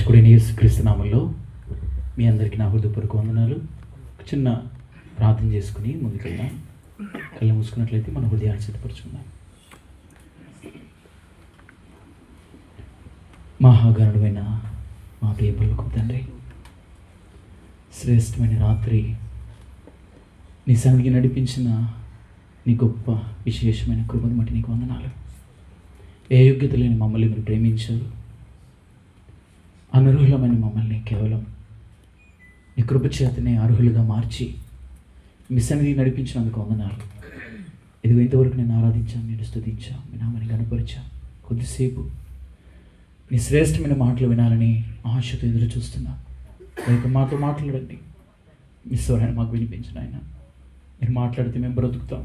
రక్షకుడైన యేసుక్రీస్తు నామములో మీ అందరికీ నా హృదయపూర్వక వందనాలు. చిన్న ప్రార్థన చేసుకుని ముందుకెళ్దాం. కళ్ళు మూసుకున్నట్లయితే మన హృదయాన్ని సిద్ధపరచుకుందాం. మహాగణుడైన మా ప్రియ పరలోకపు తండ్రి, శ్రేష్టమైన రాత్రి నీ సన్నిధికి నడిపించిన నీ గొప్ప విశేషమైన కృపను బట్టి నీకు వందనాలు. ఏ యోగ్యత లేని మమ్మల్ని మీరు ప్రేమించారు. అనర్హులమైన మమ్మల్ని కేవలం నీ కృప చేతనే అర్హులుగా మార్చి మీ సన్నిధికి నడిపించినందుకు వందనాలు. ఇదిగో ఇంతవరకు నేను ఆరాధించాను, నేను స్తుతించాను, మీ నామని కనపరిచాను. కొద్దిసేపు నీ శ్రేష్టమైన మాటలు వినాలని ఆశతో ఎదురు చూస్తున్నా. లేక మాతో మాట్లాడండి. మీ స్వరాన్ని మాకు వినిపించిన ఆయన, మీరు మాట్లాడితే మేము బ్రతుకుతాం.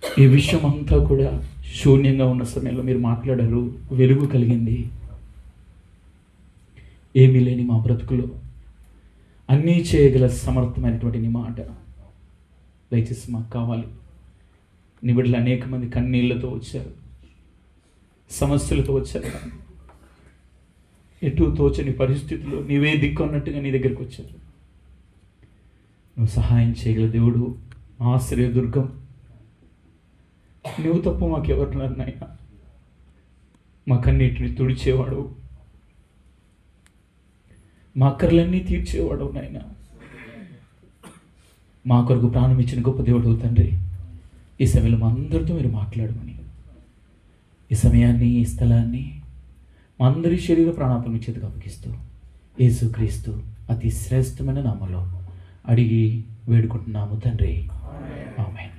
ఈ విషయం అంతా కూడా శూన్యంగా ఉన్న సమయంలో మీరు మాట్లాడారు, వెలుగు కలిగింది. ఏమీ లేని మా బ్రతుకులో అన్నీ చేయగల సమర్థమైనటువంటి నీ మాట దయచేసి మాకు కావాలి. నీ బిడ్డలు అనేక మంది కన్నీళ్లతో వచ్చారు, సమస్యలతో వచ్చారు, ఎటు తోచని పరిస్థితుల్లో నీవే దిక్కు అన్నట్టుగా నీ దగ్గరికి వచ్చారు. నువ్వు సహాయం చేయగల దేవుడు, ఆశ్రయదుర్గం, నువ్వు తప్ప మాకెవరున్నారు నాయన. మా కన్నీటిని తుడిచేవాడు, మా అక్కర్లన్నీ తీర్చేవాడు నాయన. మా కొరకు ప్రాణం ఇచ్చిన గొప్ప దేవుడు తండ్రి, ఈ సమయంలో మా అందరితో మీరు మాట్లాడమని, ఈ సమయాన్ని, ఈ స్థలాన్ని మా అందరి శరీర ప్రాణాత్మ మీ చేతికి అప్పగిస్తూ యేసుక్రీస్తు అతి శ్రేష్టమైన నామములో అడిగి వేడుకుంటున్నాము తండ్రి, ఆమేన్.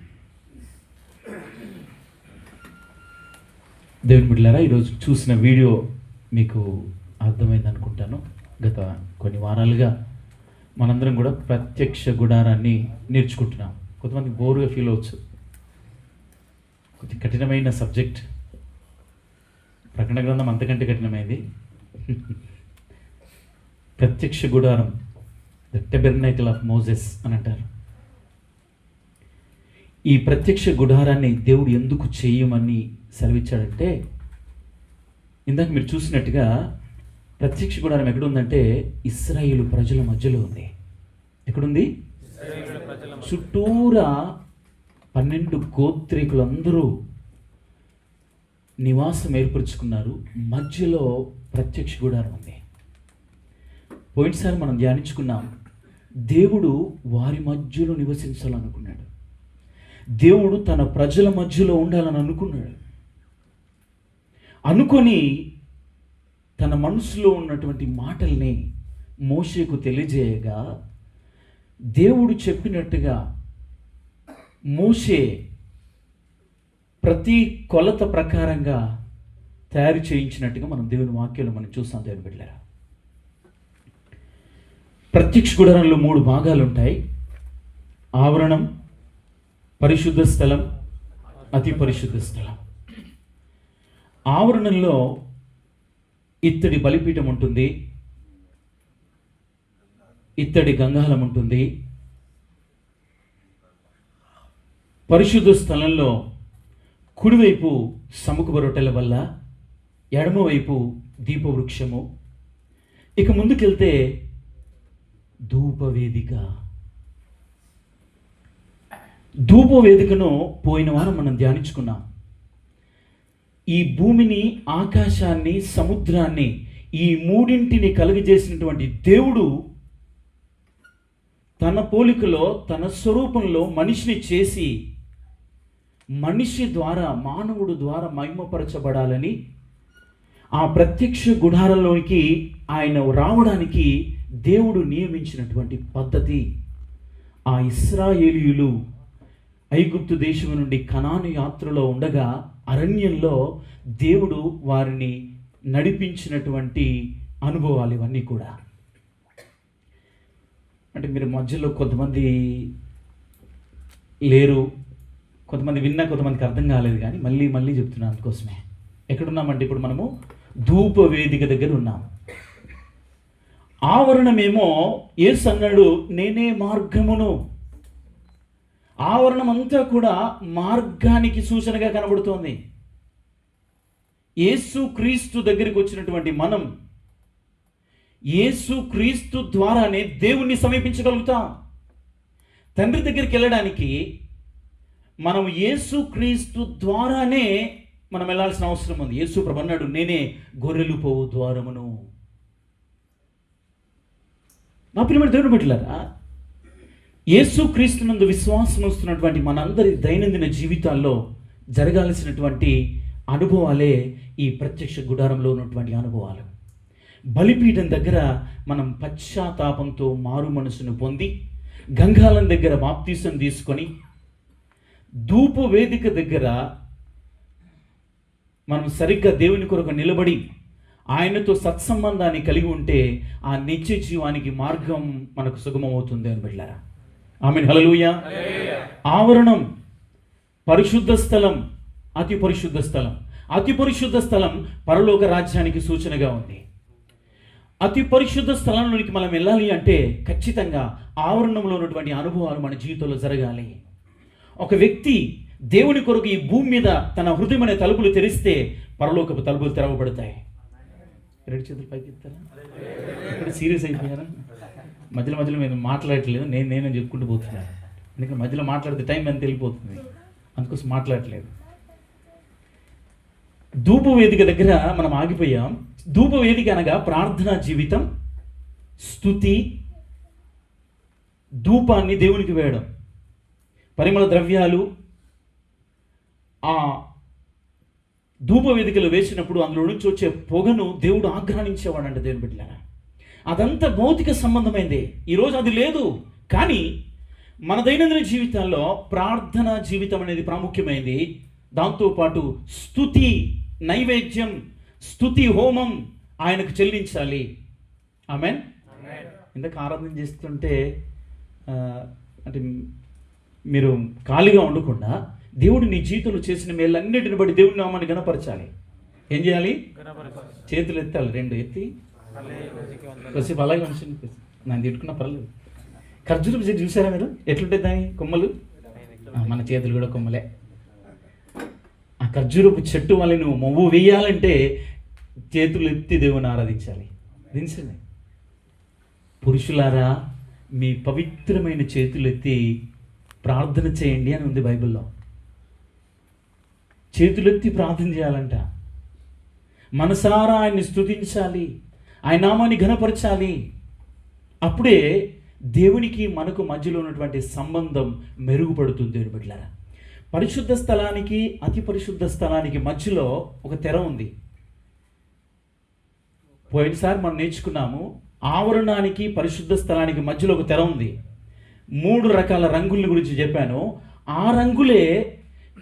దేవుని బిడ్డలారా, ఈరోజు చూసిన వీడియో మీకు అర్థమైంది అనుకుంటాను. గత కొన్ని వారాలుగా మనందరం కూడా ప్రత్యక్ష గుడారాన్ని నేర్చుకుంటున్నాం. కొంతమంది బోరుగా ఫీల్ అవ్వచ్చు, కొంచెం కఠినమైన సబ్జెక్ట్. ప్రకటన గ్రంథం అంతకంటే కఠినమైంది. ప్రత్యక్ష గుడారం, ద టెబర్నైకల్ ఆఫ్ మోసెస్ అని అంటారు. ఈ ప్రత్యక్ష గుడారాన్ని దేవుడు ఎందుకు చేయమని సెలవిచ్చాడంటే, ఇందాక మీరు చూసినట్టుగా ప్రత్యక్ష గుడారం ఎక్కడుందంటే ఇశ్రాయేలు ప్రజల మధ్యలో ఉంది. ఎక్కడుంది? చుట్టూరా 12 గోత్రీకులందరూ నివాసం ఏర్పరచుకున్నారు. మధ్యలో ప్రత్యక్ష గుడారం ఉంది. పోయినసారి మనం ధ్యానించుకున్నాం, దేవుడు వారి మధ్యలో నివసించాలనుకున్నాడు. దేవుడు తన ప్రజల మధ్యలో ఉండాలని అనుకున్నాడు. అనుకొని తన మనసులో ఉన్నటువంటి మాటల్ని మోషేకు తెలియజేయగా, దేవుడు చెప్పినట్టుగా మోషే ప్రతి కొలత ప్రకారంగా తయారు చేయించినట్టుగా మనం దేవుని వాక్యాలు మనం చూస్తాం. దేవుని బిడ్డలారా, ప్రత్యక్ష గుడారంలో 3 భాగాలు ఉంటాయి. ఆవరణం, పరిశుద్ధ స్థలం, అతి పరిశుద్ధ స్థలం. ఆవరణంలో ఇత్తడి బలిపీఠం ఉంటుంది, ఇత్తడి గంగాళం ఉంటుంది. పరిశుద్ధ స్థలంలో కుడివైపు సముఖపు రొట్టెల వల్ల, ఎడమవైపు దీపవృక్షము. ఇక ముందుకెళ్తే ధూపవేదిక. ధూపవేదికను పోయిన వారం మనం ధ్యానించుకున్నాం. ఈ భూమిని, ఆకాశాన్ని, సముద్రాన్ని, ఈ మూడింటిని కలుగజేసినటువంటి దేవుడు తన పోలికలో, తన స్వరూపంలో మనిషిని చేసి, మనిషి ద్వారా, మానవుడు ద్వారా మహిమపరచబడాలని ఆ ప్రత్యక్ష గుడారంలోనికి ఆయన రావడానికి దేవుడు నియమించినటువంటి పద్ధతి. ఆ ఇశ్రాయేలీయులు ఐగుప్తు దేశం నుండి కనాను యాత్రలో ఉండగా అరణ్యంలో దేవుడు వారిని నడిపించినటువంటి అనుభవాలు ఇవన్నీ కూడా. అంటే మీరు మధ్యలో కొంతమంది లేరు, కొంతమంది విన్నా కొంతమందికి అర్థం కాలేదు, కానీ మళ్ళీ చెప్తున్నాను అందుకోసమే. ఎక్కడున్నామంటే ఇప్పుడు మనము ధూప వేదిక దగ్గర ఉన్నాం. ఆవరణమేమో యేసు అన్నాడు, నేనే మార్గమును. ఆవరణం అంతా కూడా మార్గానికి సూచనగా కనబడుతోంది. యేసు క్రీస్తు దగ్గరికి వచ్చినటువంటి మనం యేసు క్రీస్తు ద్వారానే దేవుణ్ణి సమీపించగలుగుతాం. తండ్రి దగ్గరికి వెళ్ళడానికి మనం యేసు క్రీస్తు ద్వారానే మనం వెళ్ళాల్సిన అవసరం ఉంది. యేసు ప్రభు అన్నాడు, నేనే గొర్రెలు పోవు ద్వారమును. నా ప్రియమైన దేవుని బిడ్డలారా, యేసు క్రీస్తునందు విశ్వాసం వస్తున్నటువంటి మనందరి దైనందిన జీవితాల్లో జరగాల్సినటువంటి అనుభవాలే ఈ ప్రత్యక్ష గుడారంలో ఉన్నటువంటి అనుభవాలు. బలిపీఠం దగ్గర మనం పశ్చాత్తాపంతో మారు మనసును పొంది, గంగాలం దగ్గర బాప్తీసం తీసుకొని, ధూప వేదిక దగ్గర మనం సరిగ్గా దేవుని కొరకు నిలబడి ఆయనతో సత్సంబంధాన్ని కలిగి ఉంటే ఆ నిత్య జీవానికి మార్గం మనకు సుగమమవుతుంది అని బిడ్డలారా. ఆమేన్, హల్లెలూయా. ఆవరణం, పరిశుద్ధ స్థలం, అతి పరిశుద్ధ స్థలం. అతి పరిశుద్ధ స్థలం పరలోక రాజ్యానికి సూచనగా ఉంది. అతి పరిశుద్ధ స్థలంలోనికి మనం వెళ్ళాలి అంటే ఖచ్చితంగా ఆవరణంలో ఉన్నటువంటి అనుభవాలు మన జీవితంలో జరగాలి. ఒక వ్యక్తి దేవుని కొరకు ఈ భూమి మీద తన హృదయం అనే తలుపులు తెరిస్తే పరలోకపు తలుపులు తెరవబడతాయి. రెండు చేతులు పైకి ఎత్తారా? ఇప్పుడు సీరియస్ అయిపోయారా? మధ్యలో మధ్యలో నేను మాట్లాడట్లేదు, నేను చెప్పుకుంటూ పోతున్నాను. ఎందుకంటే మధ్యలో మాట్లాడితే టైం ఎంత వెళ్ళిపోతుంది, అందుకోసం మాట్లాడట్లేదు. ధూప వేదిక దగ్గర మనం ఆగిపోయాం. ధూప వేదిక అనగా ప్రార్థనా జీవితం, స్తుతి, ధూపాన్ని దేవునికి వేయడం, పరిమళ ద్రవ్యాలు ఆ ధూప వేదికలు వేసినప్పుడు అందులో నుంచి వచ్చే పొగను దేవుడు ఆగ్రహించేవాడంట. దేవుని బిడ్డలారా, అదంతా భౌతిక సంబంధమైంది. ఈరోజు అది లేదు. కానీ మన దైనందిన జీవితాల్లో ప్రార్థనా జీవితం అనేది ప్రాముఖ్యమైంది. దాంతోపాటు స్తుతి, నైవేద్యం, స్తుతి హోమం ఆయనకు చెల్లించాలి. ఆమేన్. ఇందాక ఆరాధన చేస్తుంటే అంటే మీరు ఖాళీగా ఉండకుండా దేవుడు నీ జీవితంలో చేసిన మేలన్నిటిని బట్టి దేవుని నామాన్ని గణపరచాలి. ఏం చేయాలి? చేతులు ఎత్తాలి, రెండు ఎత్తి కొద్దిసేపు అలాగే మనిషి నేను తిట్టుకున్నా పర్లేదు. ఖర్జూరపు చెట్టు చూసారా మీరు? ఎట్లుంటాయి దాని కొమ్మలు? మన చేతులు కూడా కొమ్మలే. ఆ ఖర్జూరపు చెట్టు వల్ల నువ్వు మొవ్వు వేయాలంటే చేతులు ఎత్తి దేవుని ఆరాధించాలి. దించండి. పురుషులారా, మీ పవిత్రమైన చేతులు ఎత్తి ప్రార్థన చేయండి అని ఉంది బైబిల్లో. చేతులెత్తి ప్రార్థన చేయాలంట. మనసారా ఆయన్ని స్తుతించాలి, ఆయన నామాన్ని ఘనపరచాలి. అప్పుడే దేవునికి మనకు మధ్యలో ఉన్నటువంటి సంబంధం మెరుగుపడుతుంది. దేవుని బిడ్డలారా, పరిశుద్ధ స్థలానికి అతి పరిశుద్ధ స్థలానికి మధ్యలో ఒక తెర ఉంది. పోయినసారి మనం నేర్చుకున్నాము, ఆవరణానికి పరిశుద్ధ స్థలానికి మధ్యలో ఒక తెర ఉంది. 3 రకాల రంగుల గురించి చెప్పాను. ఆ రంగులే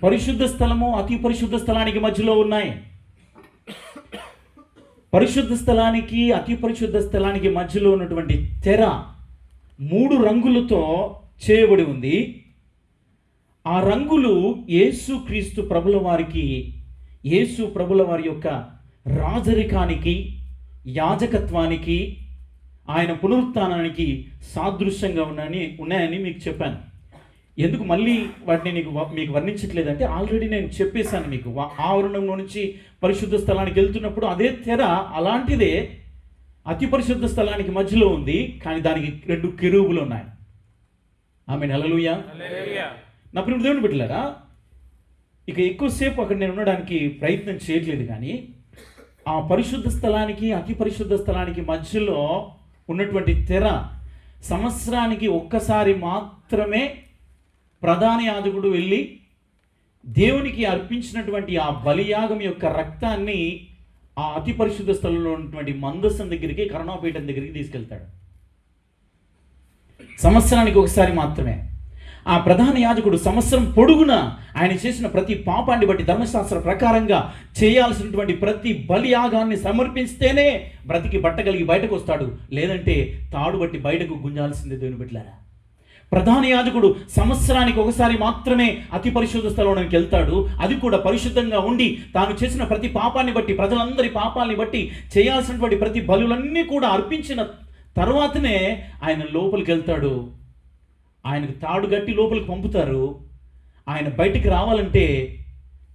పరిశుద్ధ స్థలము అతి పరిశుద్ధ స్థలానికి మధ్యలో ఉన్నాయి. పరిశుద్ధ స్థలానికి అతి పరిశుద్ధ స్థలానికి మధ్యలో ఉన్నటువంటి తెర 3 రంగులతో చేయబడి ఉంది. ఆ రంగులు యేసు క్రీస్తు ప్రభుల వారికి, యేసు ప్రభుల వారి యొక్క రాజరికానికి, యాజకత్వానికి, ఆయన పునరుత్థానానికి సాదృశ్యంగా ఉన్నాయని మీకు చెప్పాను. ఎందుకు మళ్ళీ వాటిని మీకు వర్ణించట్లేదంటే ఆల్రెడీ నేను చెప్పేశాను మీకు. ఆవరణంలో నుంచి పరిశుద్ధ స్థలానికి వెళ్తున్నప్పుడు అదే తెర అలాంటిదే అతి పరిశుద్ధ స్థలానికి మధ్యలో ఉంది. కానీ దానికి 2 కెరూబులు ఉన్నాయి. ఆమేన్, హల్లెలూయా. నా ప్రియమైన దేవుని బిడ్డలారా, ఇక ఎక్కువసేపు అక్కడ నేను ఉండడానికి ప్రయత్నం చేయట్లేదు. కానీ ఆ పరిశుద్ధ స్థలానికి అతి పరిశుద్ధ స్థలానికి మధ్యలో ఉన్నటువంటి తెర సంవత్సరానికి ఒక్కసారి మాత్రమే ప్రధాన యాజకుడు వెళ్ళి దేవునికి అర్పించినటువంటి ఆ బలియాగం యొక్క రక్తాన్ని ఆ అతి పరిశుద్ధ స్థలంలో ఉన్నటువంటి మందసం దగ్గరికి, కరుణాపీఠం దగ్గరికి తీసుకెళ్తాడు. సంవత్సరానికి ఒకసారి మాత్రమే. ఆ ప్రధాన యాజకుడు సంవత్సరం పొడుగున ఆయన చేసిన ప్రతి పాపాన్ని బట్టి ధర్మశాస్త్ర ప్రకారంగా చేయాల్సినటువంటి ప్రతి బలియాగాన్ని సమర్పిస్తేనే బ్రతికి బట్టగలిగి బయటకు వస్తాడు. లేదంటే తాడు బట్టి బయటకు గుంజాల్సిందే. దేవుని బిడ్డలారా, ప్రధాన యాజకుడు సంవత్సరానికి ఒకసారి మాత్రమే అతి పరిశుద్ధ స్థలంలోకి వెళ్తాడు. అది కూడా పరిశుద్ధంగా ఉండి తాను చేసిన ప్రతి పాపాన్ని బట్టి, ప్రజలందరి పాపాన్ని బట్టి చేయాల్సినటువంటి ప్రతి బలులన్నీ కూడా అర్పించిన తర్వాతనే ఆయన లోపలికి వెళ్తాడు. ఆయనకు తాడు గట్టి లోపలికి పంపుతారు. ఆయన బయటికి రావాలంటే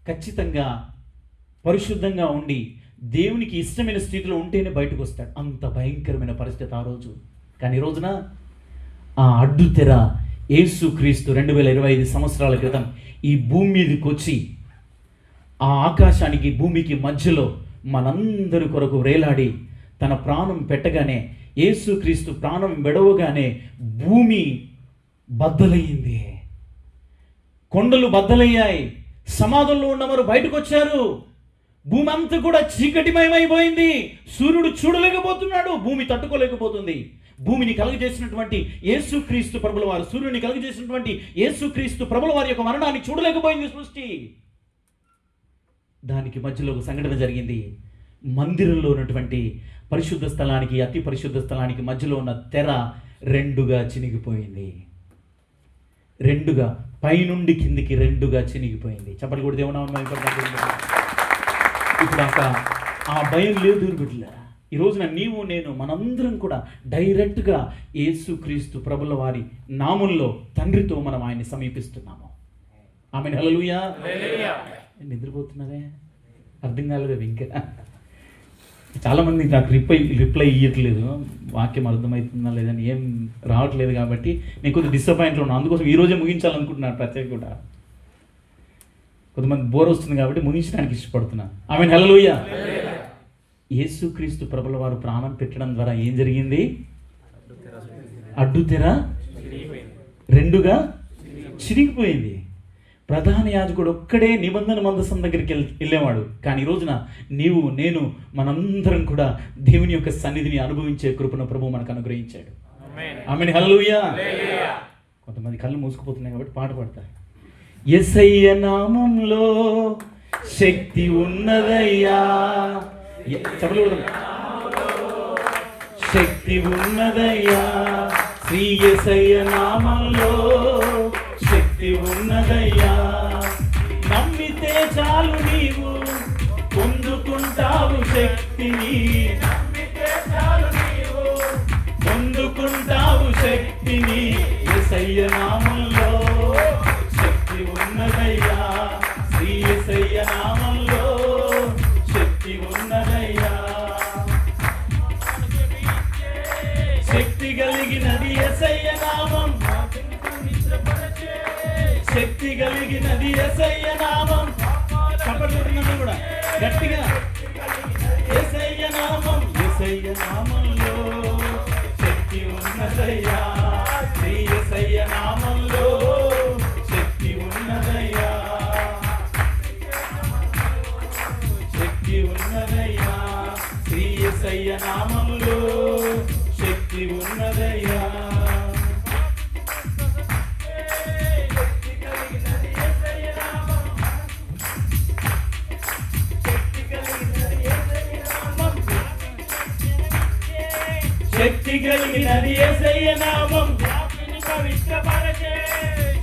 ఖచ్చితంగా పరిశుద్ధంగా ఉండి దేవునికి ఇష్టమైన స్థితిలో ఉంటేనే బయటకు వస్తాడు. అంత భయంకరమైన పరిస్థితి ఆ రోజు. కానీ ఈ రోజున ఆ అడ్డు తెర యేసుక్రీస్తు 2025 సంవత్సరాల క్రితం ఈ భూమి మీదకి వచ్చి ఆ ఆకాశానికి భూమికి మధ్యలో మనందరి కొరకు వేలాడి తన ప్రాణం పెట్టగానే, యేసుక్రీస్తు ప్రాణం విడవగానే భూమి బద్దలయ్యింది, కొండలు బద్దలయ్యాయి, సమాధుల్లో ఉన్నవారు బయటకు వచ్చారు, భూమి అంతా కూడా చీకటిమయమైపోయింది. సూర్యుడు చూడలేకపోతున్నాడు, భూమి తట్టుకోలేకపోతుంది. భూమిని కలుగజేసినటువంటి యేసుక్రీస్తు ప్రభుల వారు, సూర్యుని కలుగజేసినటువంటి యేసుక్రీస్తు ప్రభుల వారి యొక్క మరణాన్ని చూడలేకపోయింది సృష్టి. దానికి మధ్యలో ఒక సంఘటన జరిగింది. మందిరంలో ఉన్నటువంటి పరిశుద్ధ స్థలానికి, అతి పరిశుద్ధ స్థలానికి మధ్యలో ఉన్న తెర రెండుగా చినిగిపోయింది. రెండుగా, పైనుండి కిందికి రెండుగా చినిగిపోయింది. చెప్పలు కూడా దేవునా. ఇప్పుడు ఆ భయం లేదు బిడ్డల. ఈ రోజున నీవు నేను మనందరం కూడా డైరెక్ట్గా యేసుక్రీస్తు ప్రభుల వారి నామంలో తండ్రితో మనం ఆయన్ని సమీపిస్తున్నాము. ఆమేన్, హల్లెలూయా. నిద్రపోతున్నారే, అర్థం కాలేదు ఇంకా. చాలామంది నాకు రిప్లై ఇవ్వట్లేదు. వాక్యం అర్థమవుతుందా లేదని ఏం రావట్లేదు కాబట్టి నేను కొద్దిగా డిసప్పాయింట్లో ఉన్నాను. అందుకోసం ఈరోజే ముగించాలనుకుంటున్నాను. ప్రత్యేక కూడా కొంతమంది బోర్ వస్తుంది కాబట్టి ముగించడానికి ఇష్టపడుతున్నాను. ఆమేన్, హల్లెలూయా. యేసుక్రీస్తు ప్రభుల వారు ప్రాణం పెట్టడం ద్వారా ఏం జరిగింది? అడ్డు తెర రెండుగా చిరిగిపోయింది. ప్రధాన యాజకుడు ఒక్కడే నిబంధన మందసం దగ్గరికి వెళ్ళేవాడు. కానీ ఈ రోజున నీవు నేను మనందరం కూడా దేవుని యొక్క సన్నిధిని అనుభవించే కృపను ప్రభువు మనకు అనుగ్రహించాడు. ఆమేన్, హల్లెలూయా. కొంతమంది కళ్ళు మూసుకుపోతున్నాయి కాబట్టి పాట పాడతారు. యేసయ్య నామంలో శక్తి ఉన్నదయ్యా, శక్తి ఉన్నదయ్యా, శ్రీ యేసయ్య నామంలో శక్తి ఉన్నదయ్యా. నమ్మితే చాలు నీవు పొందుకుంటావు శక్తిని, నమ్మితే చాలు నీవు పొందుకుంటావు శక్తిని. యేసయ్య నామంలో శక్తి ఉన్నదయ్యా, శ్రీ యేసయ్య నామంలో శక్తి ఉన్నదయ్యా. శక్తి కలిగినది యేసయ్య నామం, శక్తి కలిగినది యేసయ్య నామం. చెప్పబడుతున్నది కూడా గట్టిగా, యేసయ్య నామం, యేసయ్య నామంలో శక్తి ఉన్నదయ్యా, శ్రీ యేసయ్య నామంలో శక్తి ఉన్నదయ్యా, శక్తి ఉన్నదయ్యా, శ్రీ యేసయ్య నామంలో శక్తి ఉన్నదయ్యా. శక్తి కలిగినది యేసయ్య నామం, వ్యాపిని పవిత్రపరచే.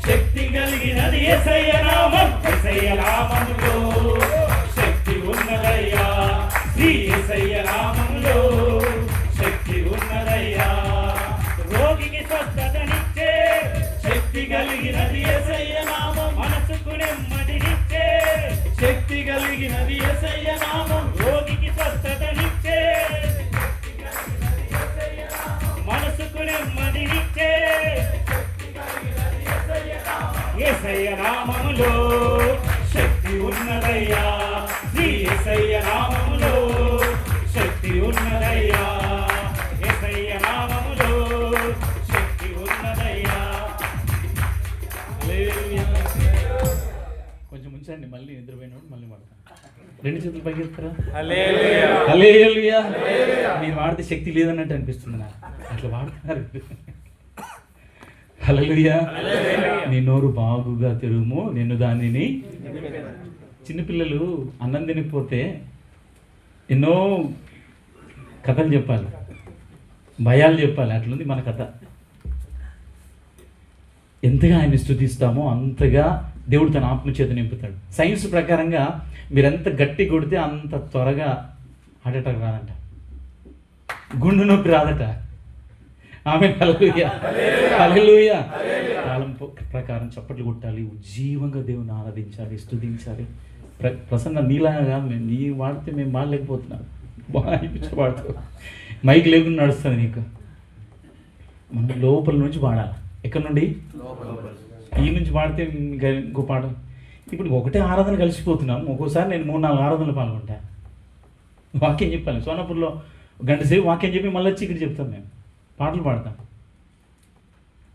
శక్తి కలిగినది యేసయ్య నామం, యేసయ్య నామములో శక్తి ఉన్నదయ్యా, శ్రీ యేసయ్య నామములో శక్తి ఉన్నదయ్యా. రోగికి స్వస్థతనిచ్చే శక్తి కలిగినది యేసయ్య నామం, మనసుకు నెమ్మదినిచ్చే శక్తి కలిగినది యేసయ్య నామం. రోగికి స్వస్థతనిచ్చే మనసుకు నెమ్మదినిచ్చే యేసయ్య నామములో శక్తి ఉన్నదయ్యా, శ్రీ యేసయ్య నామములో శక్తి ఉన్నదయ్యా, యేసయ్య నామములో శక్తి ఉన్నదయ్యా. హల్లెలూయా. కొంచెం ఉంచండి, మళ్ళీ నిద్రపోయినప్పుడు మళ్ళీ పడతాను. రెండు చేతులు పైకి ఎత్తారా? హల్లెలూయా, హల్లెలూయా. మీరు వాడితే శక్తి లేదన్నట్టు అనిపిస్తుంది నాకు. అట్లా వాడుతున్నారు. హల్లెలూయా. నీ నోరు బాగుగా తెరుము, నేను దానిని. చిన్నపిల్లలు అన్నం తినకపోతే ఎన్నో కథలు చెప్పాలి, భయాలు చెప్పాలి. అట్లుంది మన కథ. ఎంతగా ఆయన్ని స్తుతిస్తామో అంతగా దేవుడు తన ఆత్మచేత నింపుతాడు. సైన్స్ ప్రకారంగా మీరు ఎంత గట్టి కొడితే అంత త్వరగా హార్ట్ అటాక్ రాదంట, గుండె నొప్పి రాదట. ఆమేన్, హల్లెలూయా, హల్లెలూయా. కాలం ప్రకారం చప్పట్లు కొట్టాలి, ఉజ్జీవంగా దేవుని ఆరాధించాలి, స్తుతించాలి. ప్రసన్న నీలాగా మేము నీ వాడితే మేము వాడలేకపోతున్నాం, బాగా అనిపించి వాడుతావు, మైక్ లేకుండా నడుస్తుంది నీకు. మనం లోపల నుంచి పాడాలి. ఎక్కడి నుండి? ఈ నుంచి పాడితే ఇంకో పాట. ఇప్పుడు ఒకటే ఆరాధన కలిసిపోతున్నాం. ఒక్కోసారి నేను 3-4 ఆరాధనలు పాల్గొంటా. వాక్యం చెప్పాలి. సోనాపూర్లో గంట సేపు వాక్యం చెప్పి మళ్ళీ వచ్చి ఇక్కడ చెప్తాం. మేము పాటలు పాడతాం.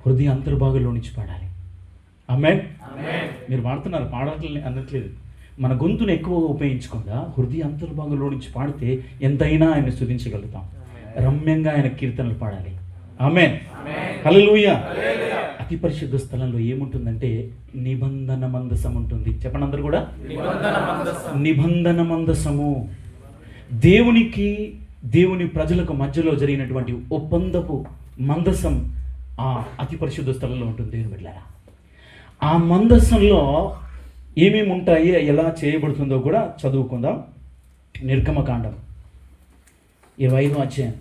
హృదయ అంతర్భాగంలో నుంచి పాడాలి. ఆమేన్. మీరు పాడుతున్నారు, పాడట్లే అనట్లేదు. మన గొంతును ఎక్కువ ఉపయోగించకుండా హృదయ అంతర్భాగంలో నుంచి పాడితే ఎంతైనా ఆయన స్తుతించగలుగుతాం. రమ్యంగా ఆయన కీర్తనలు పాడాలి. ఆమేన్. హల్లెలూయా. అతి పరిశుద్ధ స్థలంలో ఏముంటుందంటే నిబంధన మందసం ఉంటుంది. చెప్పండి అందరూ కూడా, నిబంధన మందసము. దేవుని ప్రజలకు మధ్యలో జరిగినటువంటి ఒప్పందపు మందసం ఆ అతి పరిశుద్ధ స్థలంలో ఉంటుంది. దేవుని బిడ్డలారా, ఆ మందసంలో ఏమేమి ఉంటాయి, ఎలా చేయబడుతుందో కూడా చదువుకుందాం. నిర్గమకాండం 25వ అధ్యాయం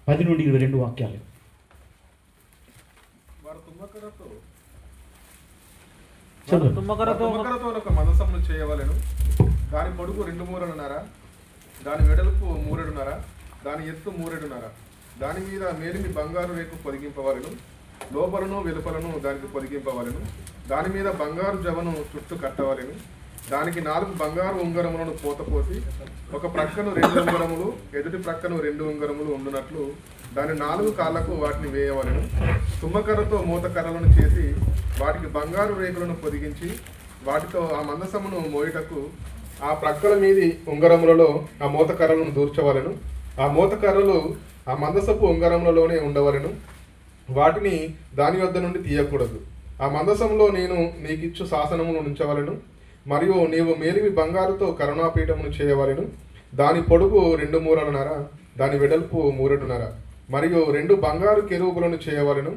10 నుండి 22 వాక్యాలు. తుమ్మకరతో ఒక మందసమును చేయవలెను. దాని పొడుగు 2 మూరలున్నర, దాని వెడల్పు 3.5, దాని ఎత్తు 3.5. దాని మీద మేలిమి బంగారు రేకు పొదిగింపవలెను. లోపలను వెలుపలను దానికి పొదిగింపవలెను. దాని మీద బంగారు జవను చుట్టూ కట్టవలెను. దానికి 4 బంగారు ఉంగరములను పోతపోసి ఒక ప్రక్కను 2 ఉంగరములు, ఎదుటి ప్రక్కను 2 ఉంగరములు ఉండునట్లు దాని 4 కాళ్లకు వాటిని వేయవలెను. తుమ్మకర్రతో మూతకర్రలను చేసి వాటికి బంగారు రేకులను పొదిగించి వాటితో ఆ మందసమును మోయుటకు ఆ ప్రక్కల మీది ఉంగరములలో ఆ మూతకర్రలను దూర్చవలెను. ఆ మూతకర్రలు ఆ మందసపు ఉంగరములలోనే ఉండవలెను. వాటిని దాని వద్ద నుండి తీయకూడదు. ఆ మందసంలో నేను నీకిచ్చు శాసనమును ఉంచవలెను. మరియు నీవు మేలిమి బంగారుతో కరుణాపీఠమును చేయవలెను. దాని పొడుగు 2 మూరలున్నర, దాని వెడల్పు 3.5. మరియు 2 బంగారు కెరూబులను చేయవలెను.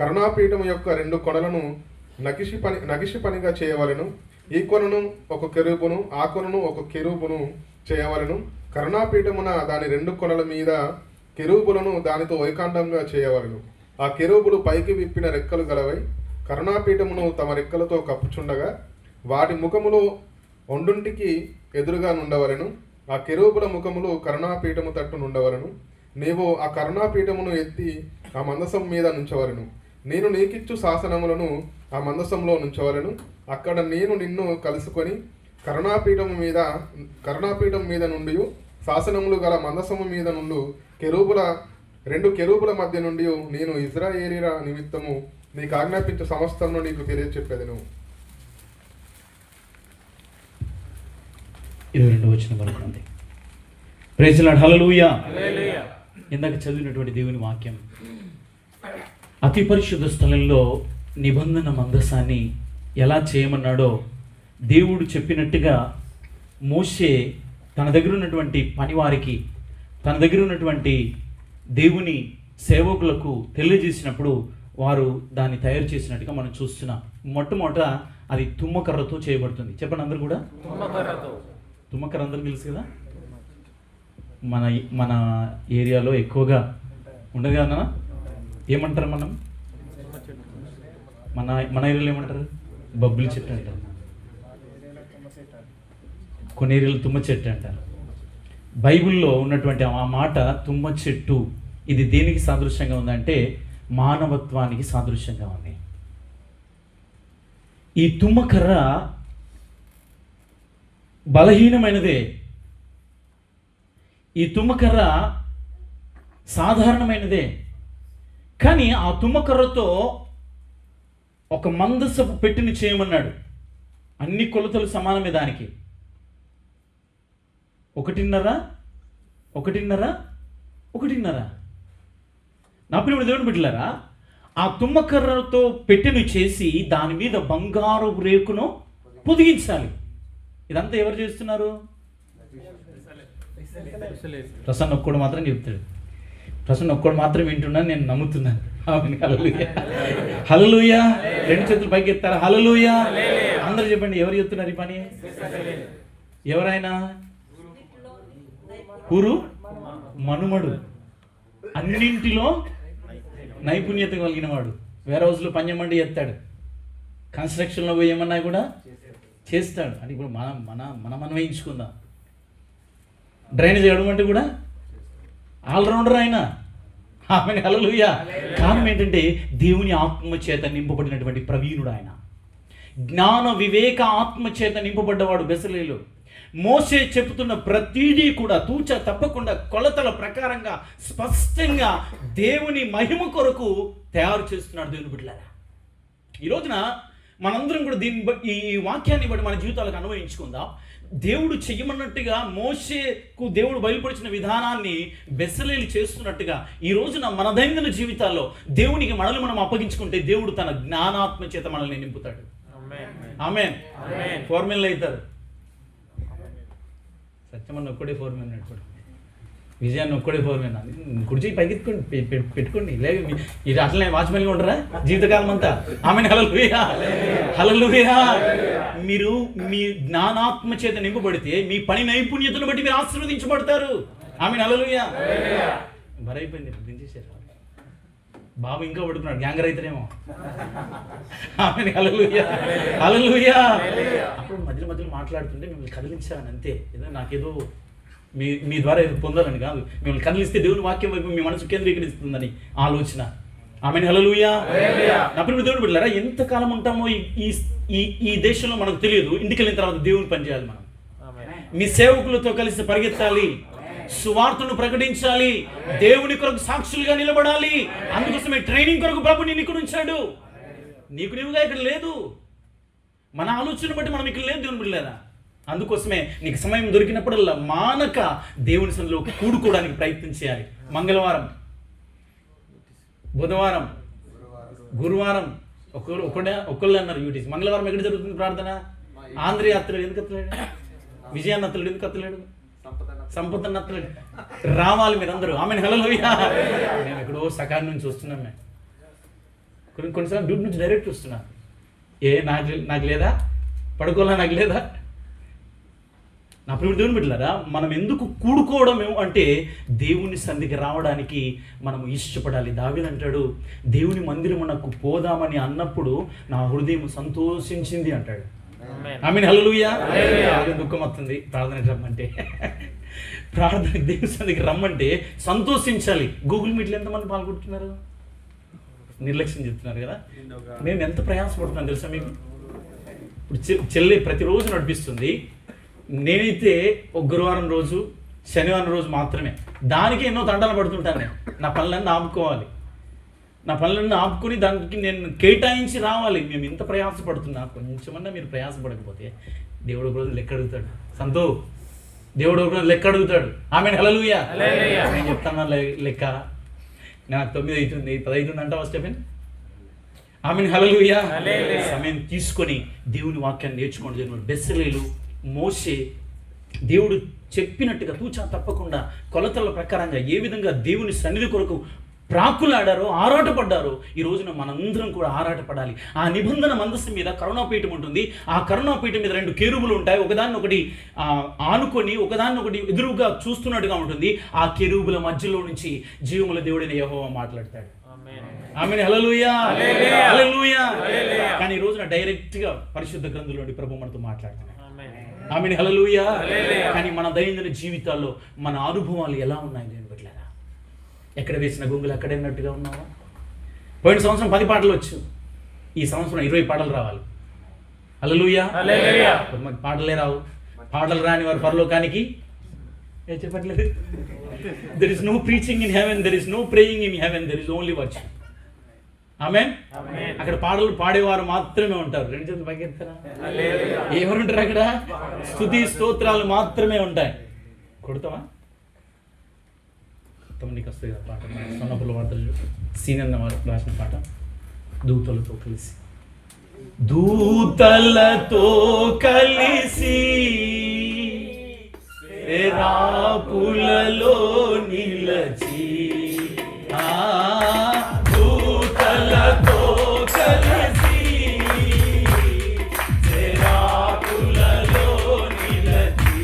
కరుణాపీఠము యొక్క 2 కొనలను నగిషి పనిగా చేయవలెను. ఈ కొనను ఒక కెరూబును, ఆ కొనను ఒక కెరూబును చేయవలెను. కరుణాపీఠమున దాని 2 కొనల మీద కెరూబులను దానితో వైకాండంగా చేయవలెను. ఆ కెరూబులు పైకి విప్పిన రెక్కలు గలవై కరుణాపీఠమును తమ రెక్కలతో కప్పుచుండగా వాటి ముఖములు ఒండుంటికి ఎదురుగా నుండవలెను. ఆ కెరూబుల ముఖములు కరుణాపీఠము తట్టు నుండవలెను. నీవు ఆ కరుణాపీఠమును ఎత్తి ఆ మందసం మీద నుంచవలెను. నేను నీకిచ్చు శాసనములను ఆ మందసంలో నుంచవలెను. అక్కడ నేను నిన్ను కలుసుకొని కరుణాపీఠం మీద నుండి శాసనములు గల మందసము మీద నుండి 2 కెరూబుల మధ్య నుండి నేను ఇశ్రాయేలీయుల నిమిత్తము నీకు ఆజ్ఞాపించే సమస్తమును నీకు తెలియచెప్పేదను. 22వ వచనం వరకు ఉంది. Praise lord. హల్లెలూయా. ఇందాక చదివినటువంటి దేవుని వాక్యం అతి పరిశుద్ధ స్థలంలో నిబంధన మందసాన్ని ఎలా చేయమన్నాడో దేవుడు చెప్పినట్టుగా మోషే తన దగ్గర ఉన్నటువంటి పనివారికి, తన దగ్గర ఉన్నటువంటి దేవుని సేవకులకు తెలియజేసినప్పుడు వారు దాన్ని తయారు చేసినట్టుగా మనం చూస్తున్నాం. మొట్టమొదట అది తుమ్మకర్రతో చేయబడుతుంది. చెప్పండి అందరూ కూడా. తుమ్మకర్ర అందరూ తెలుసు కదా. మన ఏరియాలో ఎక్కువగా ఉండదు కదా. ఏమంటారు మనం మన ఏరియాలో ఏమంటారు? బొబ్బిలి చెట్టు అంటారు, కొన్ని ఏరియాలో తుమ్మ చెట్టు అంటారు. బైబిల్లో ఉన్నటువంటి ఆ మాట తుమ్మ చెట్టు ఇది దేనికి సాదృశ్యంగా ఉందంటే మానవత్వానికి సాదృశ్యంగా ఉంది. ఈ తుమ్మకర్ర బలహీనమైనదే. ఈ తుమ్మకర్ర సాధారణమైనదే. కానీ ఆ తుమ్మకర్రతో ఒక మందసపు పెట్టిని చేయమన్నాడు. అన్ని కొలతలు సమానమే దానికి. 1.5 నా ప్రియమైన దేవుని బిడ్డలారా, ఆ తుమ్మకర్రతో పెట్టెను చేసి దాని మీద బంగారు రేకును పొదిగించాలి. ఇదంతా ఎవరు చేస్తున్నారు? ప్రసన్న ఒక్కడు మాత్రం చెప్తాడు. ప్రసన్న ఒక్కడు మాత్రం వింటున్నాను, నేను నమ్ముతున్నాను. హల్లెలూయా. హల్లెలూయా. 2 చేతులు పైకి ఎత్తారా? హల్లెలూయా. అందరూ చెప్పండి, ఎవరు చెప్తున్నారు ఈ పని? ఎవరైనా గురు మనుమడు, అన్నింటిలో నైపుణ్యత కలిగిన వాడు. వేర్ హౌస్లో పంజమండి ఎత్తాడు, కన్స్ట్రక్షన్లో పోయి ఏమన్నా కూడా చేస్తాడు. అంటే ఇప్పుడు మనం వేయించుకుందాం. డ్రైనేజ్ వేయడం అంటే కూడా ఆల్రౌండర్ ఆయన. ఆమె హల్లెలూయా. కారణం ఏంటంటే దేవుని ఆత్మ చేత నింపబడినటువంటి ప్రవీణుడు ఆయన. జ్ఞాన వివేక ఆత్మ చేత నింపబడ్డవాడు బెసలేలు. మోషే చెబుతున్న ప్రతిదీ కూడా తూచ తప్పకుండా కొలతల ప్రకారంగా స్పష్టంగా దేవుని మహిమ కొరకు తయారు చేస్తున్నాడు దేవుని బిడ్డలారా. ఈ రోజున మనందరం కూడా ఈ వాక్యాన్ని బట్టి మన జీవితాలకు అన్వయించుకుందాం. దేవుడు చెయ్యమన్నట్టుగా మోషేకు దేవుడు బయలుపరిచిన విధానాన్ని బెసలేలు చేస్తున్నట్టుగా ఈ రోజున మన దైనందిన జీవితాల్లో దేవునికి మనల్ని మనం అప్పగించుకుంటే దేవుడు తన జ్ఞానాత్మ చేత మనల్ని నింపుతాడు. ఆమేన్. ఫోర్మెన్ అవుతారు. సత్యమన్న ఒక్కడే ఫోర్మెన్ నడుపుడు, విజయాన్ని ఒక్కడే ఫోర్మెన్. కుర్చీ పైకి పెట్టుకోండి. లేదు ఇది అట్లనే వాచ్మెన్గా ఉంటారా జీవితకాలం అంతా. ఆమేన్. హల్లెలూయా. హల్లెలూయా. మీరు మీ జ్ఞానాత్మ చేత నింపబడితే మీ పని నైపుణ్యతను బట్టి మీరు ఆశీర్వదించబడతారు. ఆమేన్. హల్లెలూయా. బరైపోయింది, దించేశారు. బాబు ఇంకా పడుతున్నాడు, గ్యాంగర్ అవుతారేమో. ఆమేన్. హల్లెలూయా. హల్లెలూయా. అప్పుడు మధ్యలో మాట్లాడుతుంటే మిమ్మల్ని కదిలించాలని అంతే. ఏదో నాకేదో మీ ద్వారా ఏదో పొందాలని కాదు, మిమ్మల్ని కదిలిస్తే దేవుని వాక్యం వైపు మీ మనసు కేంద్రీకరిస్తుందని ఆలోచన. ఆమేన్. హల్లెలూయా. అప్పుడు దేవుడు బిడ్డలారా, ఎంతకాలం ఉంటామో ఈ దేశంలో మనకు తెలియదు. ఇంటికి వెళ్ళిన తర్వాత దేవుని పని చేయాలి. మనం మీ సేవకులతో కలిసి పరిగెత్తాలి, సువార్తను ప్రకటించాలి, దేవుని కొరకు సాక్షులుగా నిలబడాలి. అందుకోసమే ట్రైనింగ్ కొరకు ప్రభు నేను ఇక్కడ ఉంచాడు. నీకు నీవుగా ఇక్కడ లేదు. మన ఆలోచన బట్టి మనం ఇక్కడ లేదు దేవుని బిడ్డలారా. అందుకోసమే నీకు సమయం దొరికినప్పుడల్లా మానక దేవుని సన్నిధిలో కూడుకోవడానికి ప్రయత్నం చేయాలి. మంగళవారం, బుధవారం, గురువారం ఒకళ్ళు అన్నారు యూటీస్. మంగళవారం ఎక్కడ జరుగుతుంది ప్రార్థన? ఆంధ్రయ అత్తలేడు. ఎందుకు అత్తలేడు? విజయాన్ని అత్తలేడు. ఎందుకు అత్తలేడు? సంపద అత్తలేడు. రావాలి మీరందరూ. ఆమేన్. హల్లెలూయా. మేము ఎక్కడో సకాలం నుంచి వస్తున్నాం. మేము కొన్నిసార్లు డ్యూటీ నుంచి డైరెక్ట్ వస్తున్నాం. నాకు లేదా పడుకోవాలా, నాకు లేదా. నా ప్రియుడు దేవుని బిడ్డలారా, మనం ఎందుకు కూడుకోవడం అంటే దేవుని సన్నిధికి రావడానికి మనం ఇష్టపడాలి. దావీదు అంటాడు, దేవుని మందిరమునకు పోదామని అన్నప్పుడు నా హృదయం సంతోషించింది అంటాడు. ఆమేన్. హల్లెలూయా. దుఃఖం వస్తుంది ప్రార్థనకి రమ్మంటే. ప్రార్థనకి దేవుని సన్నిధికి రమ్మంటే సంతోషించాలి. గూగుల్ మీట్లో ఎంతమంది పాల్గొంటున్నారు? నిర్లక్ష్యం చెప్తున్నారు కదా. మేము ఎంత ప్రయాసపడుతున్నాం తెలుసా మీకు? ఇప్పుడు చెల్లి ప్రతిరోజు నడిపిస్తుంది. నేనైతే ఒక గురువారం రోజు, శనివారం రోజు మాత్రమే. దానికి ఎన్నో తండాలు పడుతుంటాను. నేను నా పనులన్నీ ఆపుకోవాలి. నా పనులన్నీ ఆపుకొని దానికి నేను కేటాయించి రావాలి. మేము ఇంత ప్రయాసపడుతున్నా. కొంచెమన్నా మీరు ప్రయాసపడకపోతే దేవుడు ఒక రోజు లెక్క అడుగుతాడు. సంతో దేవుడు ఒక రోజు లెక్క అడుగుతాడు. ఆమేన్. హల్లెలూయా. నేను చెప్తాను లెక్క. నాకు 9 అవుతుంది, 10 అవుతుంది అంటావా స్టెఫెన్? ఆమేన్. హల్లెలూయా. సమయం తీసుకొని దేవుని వాక్యాన్ని నేర్చుకోండి. బెసలేలు, మోషే దేవుడు చెప్పినట్టుగా తూచా తప్పకుండా కొలతల ప్రకారంగా ఏ విధంగా దేవుని సన్నిధి కొరకు ప్రాకులాడారో, ఆరాటపడ్డారో, ఈ రోజున మనందరం కూడా ఆరాటపడాలి. ఆ నిబంధన మందస్సు మీద కరుణాపీఠం ఉంటుంది. ఆ కరుణాపీఠం మీద 2 కేరుబులు ఉంటాయి. ఒకదాన్ని ఒకటి ఆనుకొని ఒకదాన్ని ఒకటి ఎదురుగా చూస్తున్నట్టుగా ఉంటుంది. ఆ కేరుబుల మధ్యలో నుంచి జీవముల దేవుడైన యెహోవా మాట్లాడతాడు. ఆమేన్. హల్లెలూయా. హల్లెలూయా. కానీ ఈ రోజున డైరెక్ట్గా పరిశుద్ధ గ్రంథంలోని ప్రభు మనతో మాట్లాడుతున్నాడు. ఆమేన్. హల్లెలూయా. కానీ మన దైనందిన జీవితాల్లో మన అనుభవాలు ఎలా ఉన్నాయి నేను బిడ్డలారా? ఎక్కడ వేసిన గొంగులు అక్కడే ఉన్నట్టుగా ఉన్నావా? పోయిన సంవత్సరం 10 పాటలు వచ్చు, ఈ సంవత్సరం 20 పాటలు రావాలి. హల్లెలూయా. కొంతమంది పాటలే రావు. పాటలు రాని వారు పరలోకానికి చెప్పట్లేదు. There is no preaching in heaven, there is no praying in heaven, there is only worship. Amen. అక్కడ పాటలు పాడేవారు మాత్రమే ఉంటారు. 2 చేతులు పైకి ఎత్తారా? ఎవరు ఉంటారు అక్కడ? స్తుతి స్తోత్రాలు మాత్రమే ఉంటాయి. కొడతావా? నీకు వస్తుంది కదా పాట. సొన్నపుల వార్తలు సీనన్న వారు రాసిన పాట. దూతలతో కలిసి, దూతలతో కలిసి రాపులలో నిలచి, దూతలతో కలిసి రాపులలో నిలచి,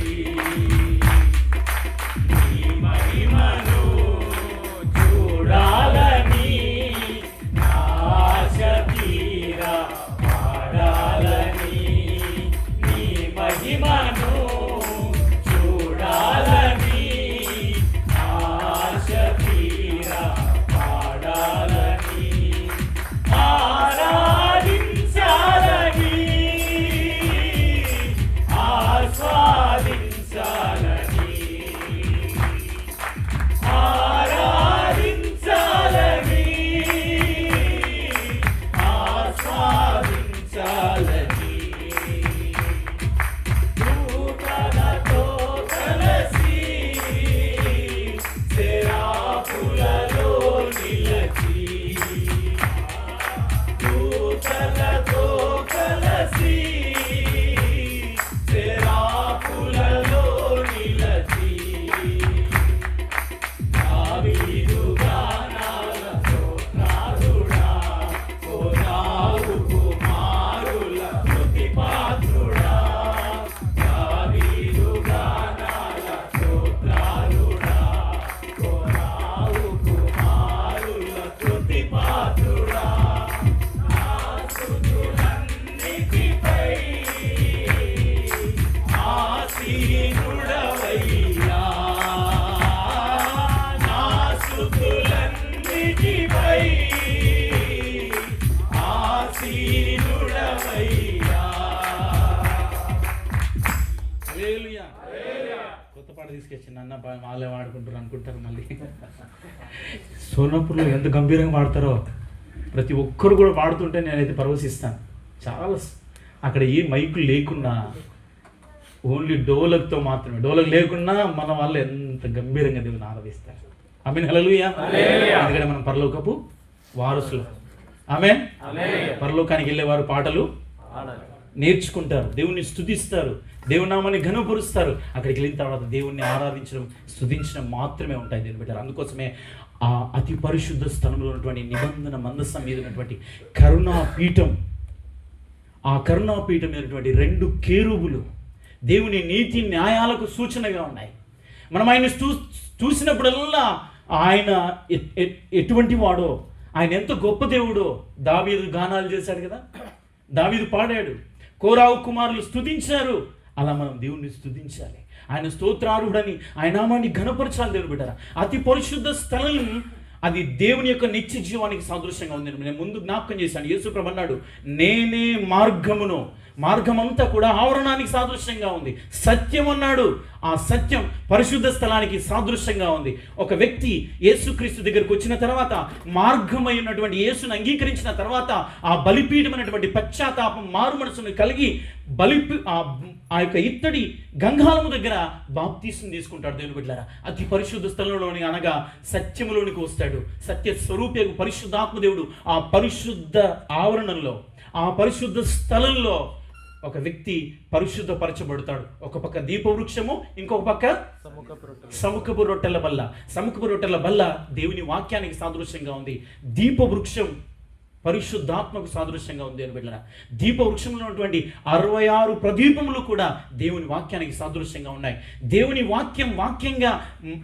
నీ మహిమను చూడాలని ఆశ తీరా పాడాలని, నీ వాళ్ళే వాడుకుంటారు అనుకుంటారు. మళ్ళీ సోనాపూర్లో ఎంత గంభీరంగా వాడతారో ప్రతి ఒక్కరు కూడా వాడుతుంటే నేనైతే పరవశిస్తాను. చాలా అక్కడ ఏ మైకులు లేకున్నా ఓన్లీ డోలక్తో మాత్రమే, డోలక్ లేకున్నా మన వాళ్ళు ఎంత గంభీరంగా దేవుని ఆరాధిస్తారు. ఆమేన్, హల్లెలూయా. ఎందుకంటే మనం పరలోకపు వారసులు. ఆమేన్. పరలోకానికి వెళ్ళేవారు పాటలు నేర్చుకుంటారు, దేవుణ్ణి స్తుతిస్తారు, దేవుని నామాన్ని ఘనపరుస్తారు. అక్కడికి వెళ్ళిన తర్వాత దేవుణ్ణి ఆరాధించడం, స్తుతించడం మాత్రమే ఉంటాయి దేవుని బిడ్డలు. అందుకోసమే ఆ అతి పరిశుద్ధ స్థలంలో ఉన్నటువంటి నిబంధన మందసం మీద ఉన్నటువంటి కరుణాపీఠం, ఆ కరుణాపీఠం మీదటువంటి 2 కేరుబులు దేవుని నీతి న్యాయాలకు సూచనగా ఉన్నాయి. మనం ఆయన చూసినప్పుడల్లా ఆయన ఎటువంటి వాడో, ఆయన ఎంత గొప్ప దేవుడో దావీదు గానాలు చేశాడు కదా, దావీదు పాడాడు, కోరావు కుమారులు స్తుతించారు. అలా మనం దేవుణ్ణి స్తుతించాలి, ఆయన స్తోత్రార్హుడని ఆయన నామాన్ని ఘనపరచాలి. దేవుని బిడ్డరా, అతి పరిశుద్ధ స్థలం అది దేవుని యొక్క నిత్య జీవానికి సాదృశ్యంగా ఉంది. నేను ముందు జ్ఞాపకం చేశాను, యేసు ప్రభు అన్నాడు, నేనే మార్గమును, మార్గమంతా కూడా ఆవరణానికి సాదృశ్యంగా ఉంది. సత్యం అన్నాడు, ఆ సత్యం పరిశుద్ధ స్థలానికి సాదృశ్యంగా ఉంది. ఒక వ్యక్తి యేసుక్రీస్తు దగ్గరకు వచ్చిన తర్వాత, మార్గమై ఉన్నటువంటి యేసును అంగీకరించిన తర్వాత, ఆ బలిపీఠమైనటువంటి పశ్చాత్తాపం మారు మనసును కలిగి ఆ యొక్క ఇత్తడి గంగాళము దగ్గర బాప్తీసం తీసుకుంటాడు. దేవుని బిడ్డలారా, అతి పరిశుద్ధ స్థలంలోని అనగా సత్యములోనికి వస్తాడు. సత్య స్వరూపి పరిశుద్ధాత్మ దేవుడు ఆ పరిశుద్ధ ఆవరణంలో, ఆ పరిశుద్ధ స్థలంలో ఒక వ్యక్తి పరిశుద్ధపరచబడతాడు. ఒక పక్క దీపవృక్షము, ఇంకొక పక్క సముఖపు రొట్టెల బల్ల. సముఖపు రొట్టెల బల్ల దేవుని వాక్యానికి సాదృశ్యంగా ఉంది. దీపవృక్షం పరిశుద్ధాత్మకు సాదృశ్యంగా ఉంది అని బిడ్డలారా. దీపవృక్షంలో ఉన్నటువంటి 66 ప్రదీపములు కూడా దేవుని వాక్యానికి సాదృశ్యంగా ఉన్నాయి. దేవుని వాక్యంగా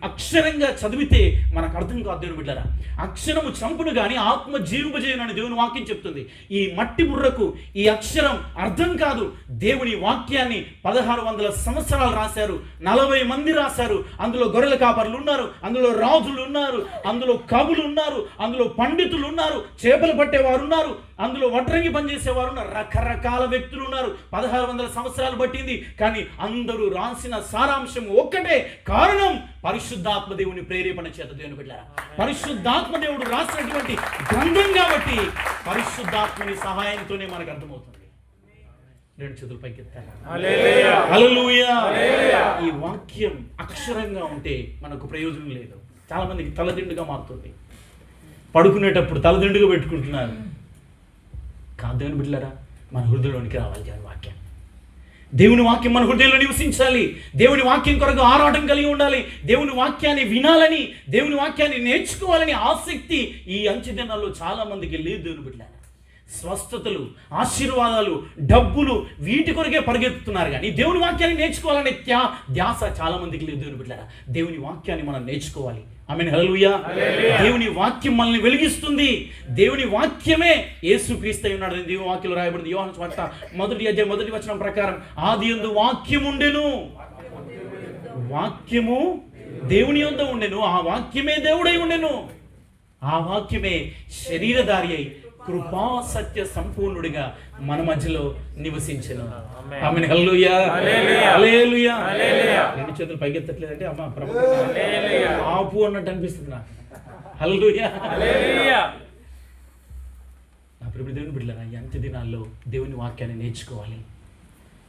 అక్షరంగా చదివితే మనకు అర్థం కాదు దేవుని బిడ్డలారా. అక్షరము చంపును కానీ ఆత్మ జీవింపజేయునని దేవుని వాక్యం చెప్తుంది. ఈ మట్టి బుర్రకు ఈ అక్షరం అర్థం కాదు. దేవుని వాక్యాన్ని 1600 సంవత్సరాలు రాశారు, 40 మంది రాశారు. అందులో గొర్రెల కాపరులు ఉన్నారు, అందులో రాజులు ఉన్నారు, అందులో కవులు ఉన్నారు, అందులో పండితులు ఉన్నారు, చేపలు పట్టేవారు ఉన్నారు, అందులో వడ్రంగి పనిచేసేవారు ఉన్నారు, రకరకాల వ్యక్తులు ఉన్నారు. 1600 సంవత్సరాలు పట్టింది, కానీ అందరూ రాసిన సారాంశం ఒక్కటే. కారణం పరిశుద్ధాత్మ దేవుని ప్రేరేపణ చేత. దేవుని బిడ్డలారా, పరిశుద్ధాత్మ దేవుడు రాసినటువంటి గ్రంథం కాబట్టి పరిశుద్ధాత్మని సహాయంతోనే మనకు అర్థమవుతుంది. 2 చేతులు పైకెత్తారు. హల్లెలూయా. ఈ వాక్యం అక్షరంగా ఉంటే మనకు ప్రయోజనం లేదు. చాలా మందికి తలదిండుగా మారుతుంది. పడుకునేటప్పుడు తలదిండుగా పెట్టుకుంటున్నారు. కాదు దేవుని బిడ్డలారా, మన హృదయంలోనికి రావాలి దేవుని వాక్యం. దేవుని వాక్యం మన హృదయంలో నివసించాలి. దేవుని వాక్యం కొరకు ఆరాటం కలిగి ఉండాలి. దేవుని వాక్యాన్ని వినాలని, దేవుని వాక్యాన్ని నేర్చుకోవాలని ఆసక్తి ఈ అంచె దినాల్లో చాలా మందికి లేదు. దేవుని బిడ్డలారా, స్వస్థతలు, ఆశీర్వాదాలు, డబ్బులు, వీటి కొరకే పరిగెత్తుతున్నారు, కానీ దేవుని వాక్యాన్ని నేర్చుకోవాలనే ధ్యాస చాలా మందికి లేదు. దేవుని బిడ్డలారా, దేవుని వాక్యాన్ని మనం నేర్చుకోవాలి. ఆమేన్, హల్లెలూయా. దేవుని వాక్యం మనల్ని వెలిగిస్తుంది. దేవుని వాక్యమే యేసుక్రీస్తు అయి ఉన్నాడు. దేవుని వాక్యంలో రాయబడింది యోహాను సువార్త 1వ అధ్యాయం 1వ వచనం ప్రకారం, ఆదియందు వాక్యం ఉండెను, వాక్యము దేవుని యొద్ద ఉండెను, ఆ వాక్యమే దేవుడై ఉండెను, ఆ వాక్యమే శరీరధారి అయి కృపా సత్య సంపూర్ణుడిగా మన మధ్యలో నివసించెను. ఆమేన్, హల్లెలూయా. హల్లెలూయా. 2 చేతులు పైకెత్తట్లేదంటే అమ్మ ఆపు అన్నట్టు అనిపిస్తుంది నాకు. హల్లెలూయా. నా ప్రియమైన దేవుని బిడ్డలారా, ఈ అంత్య దినాల్లో దేవుని వాక్యాన్ని నేర్చుకోవాలి.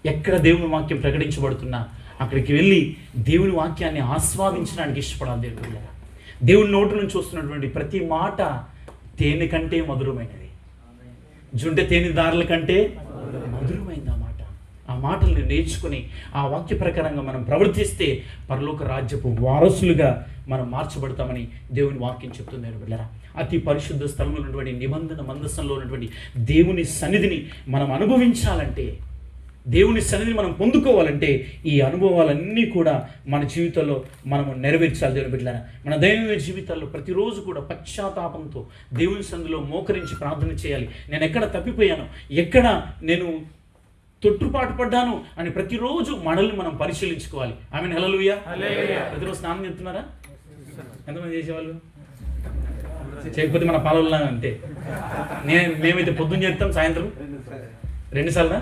ఎక్కడ దేవుని వాక్యం ప్రకటించబడుతున్నా అక్కడికి వెళ్ళి దేవుని వాక్యాన్ని ఆస్వాదించడానికి ఇష్టపడాలి. దేవుని బిడ్డలారా, దేవుని నోటి నుంచి వస్తున్నటువంటి ప్రతి మాట తేనె కంటే మధురమైనది, జుంటె తేనె దారుల కంటే మధురమైంది ఆ మాట. ఆ మాటల్ని నేర్చుకుని ఆ వాక్య ప్రకారంగా మనం ప్రవర్తిస్తే పరలోక రాజ్యపు వారసులుగా మనం మార్చబడతామని దేవుని వాక్యం చెప్తుంది. బిడ్డలారా, అతి పరిశుద్ధ స్థలంలో ఉన్నటువంటి నిబంధన మందసంలో ఉన్నటువంటి దేవుని సన్నిధిని మనం అనుభవించాలంటే, దేవుని సన్నిధిని మనం పొందుకోవాలంటే ఈ అనుభవాలన్నీ కూడా మన జీవితంలో మనము నెరవేర్చాలి. దేవుని బిడ్డలారా, మన దైనందిన జీవితాల్లో ప్రతిరోజు కూడా పశ్చాత్తాపంతో దేవుని సన్నిధిలో మోకరించి ప్రార్థన చేయాలి. నేను ఎక్కడ తప్పిపోయాను, ఎక్కడ నేను తొట్టుపాటు పడ్డాను అని ప్రతిరోజు మనల్ని మనం పరిశీలించుకోవాలి. ఆమేన్, హల్లెలూయా. ప్రతిరోజు స్నానం చేస్తున్నారా? ఎంతమంది చేసేవాళ్ళు? చేయకపోతే మన పాలన అంతే. మేమైతే పొద్దున్న చేస్తాం, సాయంత్రం 2 సార్లు,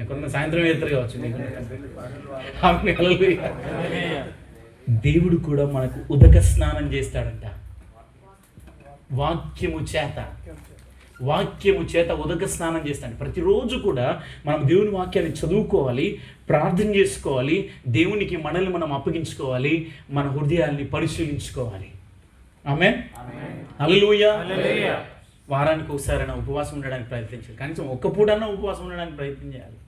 కొంత సాయంత్రం చేస్తారు కావచ్చు. దేవుడు కూడా మనకు ఉదక స్నానం చేస్తాడంట. వాక్యము చేత ఉదక స్నానం చేస్తాడు. ప్రతిరోజు కూడా మనం దేవుని వాక్యాన్ని చదువుకోవాలి, ప్రార్థన చేసుకోవాలి, దేవునికి మనల్ని మనం అప్పగించుకోవాలి, మన హృదయాల్ని పరిశీలించుకోవాలి. ఆమేన్. హల్లెలూయా. వారానికి ఒకసారైనా ఉపవాసం ఉండడానికి ప్రయత్నించాలి. కనీసం ఒక్క పూటన్నా ఉపవాసం ఉండడానికి ప్రయత్నం చేయాలి.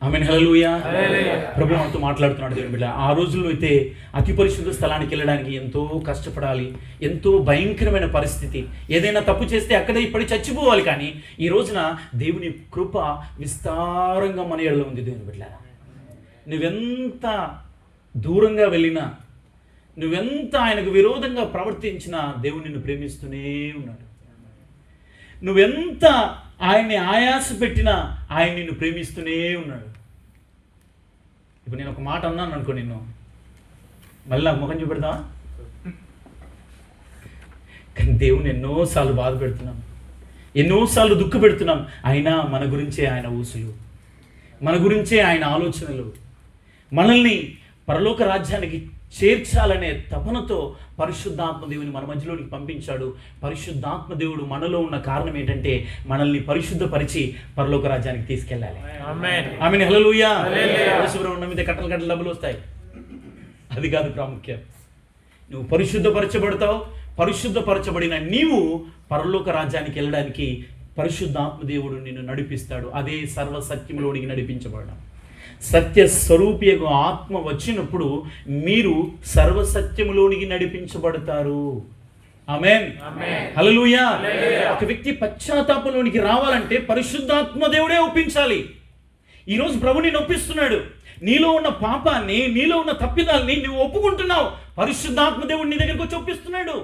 ఆమేన్. హల్లెలూయా. ప్రభు మనతో మాట్లాడుతున్నాడు దేవుని బిడ్డ. ఆ రోజుల్లో అయితే అతి పరిశుద్ధ స్థలానికి వెళ్ళడానికి ఎంతో కష్టపడాలి, ఎంతో భయంకరమైన పరిస్థితి. ఏదైనా తప్పు చేస్తే అక్కడే ఇప్పటి చచ్చిపోవాలి. కానీ ఈ రోజున దేవుని కృప విస్తారంగా మన ఎడలో ఉంది. దేవుని బిడ్డ, నువ్వెంత దూరంగా వెళ్ళినా, నువ్వెంత ఆయనకు విరోధంగా ప్రవర్తించినా దేవుడు నిన్ను ప్రేమిస్తూనే ఉన్నాడు. నువ్వెంత ఆయన్ని ఆయాస పెట్టినా ఆయన నిన్ను ప్రేమిస్తూనే ఉన్నాడు. ఇప్పుడు నేను ఒక మాట అన్నాను అనుకో, నిన్ను మళ్ళీ నాకు ముఖం చూపెడతావా? కానీ దేవుని ఎన్నోసార్లు బాధ పెడుతున్నాం, ఎన్నోసార్లు దుఃఖ పెడుతున్నాం. అయినా మన గురించే ఆయన ఊసులు, మన గురించే ఆయన ఆలోచనలు. మనల్ని పరలోక రాజ్యానికి చేర్చాలనే తపనతో పరిశుద్ధాత్మ దేవుని మన మధ్యలోనికి పంపించాడు. పరిశుద్ధాత్మ దేవుడు మనలో ఉన్న కారణం ఏంటంటే మనల్ని పరిశుద్ధపరిచి పరలోక రాజ్యానికి తీసుకెళ్ళాలి. ఆమేన్. హల్లెలూయా. ఉన్న మీద కట్టలు కట్టలు డబ్బులు వస్తాయి, అది కాదు ప్రాముఖ్యం. నువ్వు పరిశుద్ధపరచబడతావు. పరిశుద్ధపరచబడిన నీవు పరలోక రాజ్యానికి వెళ్ళడానికి పరిశుద్ధాత్మ దేవుడు నిన్ను నడిపిస్తాడు. అదే సర్వసత్యంలోనికి నడిపించబడడం. సత్య స్వరూపియగు ఆత్మ వచ్చినప్పుడు మీరు సర్వసత్యములోనికి నడిపించబడతారు. ఆమేన్. హల్లెలూయా. ఒక వ్యక్తి పశ్చాత్తాపంలోనికి రావాలంటే పరిశుద్ధాత్మ దేవుడే ఒప్పించాలి. ఈరోజు ప్రభు నిన్ను ఒప్పిస్తున్నాడు. నీలో ఉన్న పాపాన్ని, నీలో ఉన్న తప్పిదాల్ని నువ్వు ఒప్పుకుంటున్నావు. పరిశుద్ధాత్మ దేవుడు నీ దగ్గరకు వచ్చి ఒప్పిస్తున్నాడు.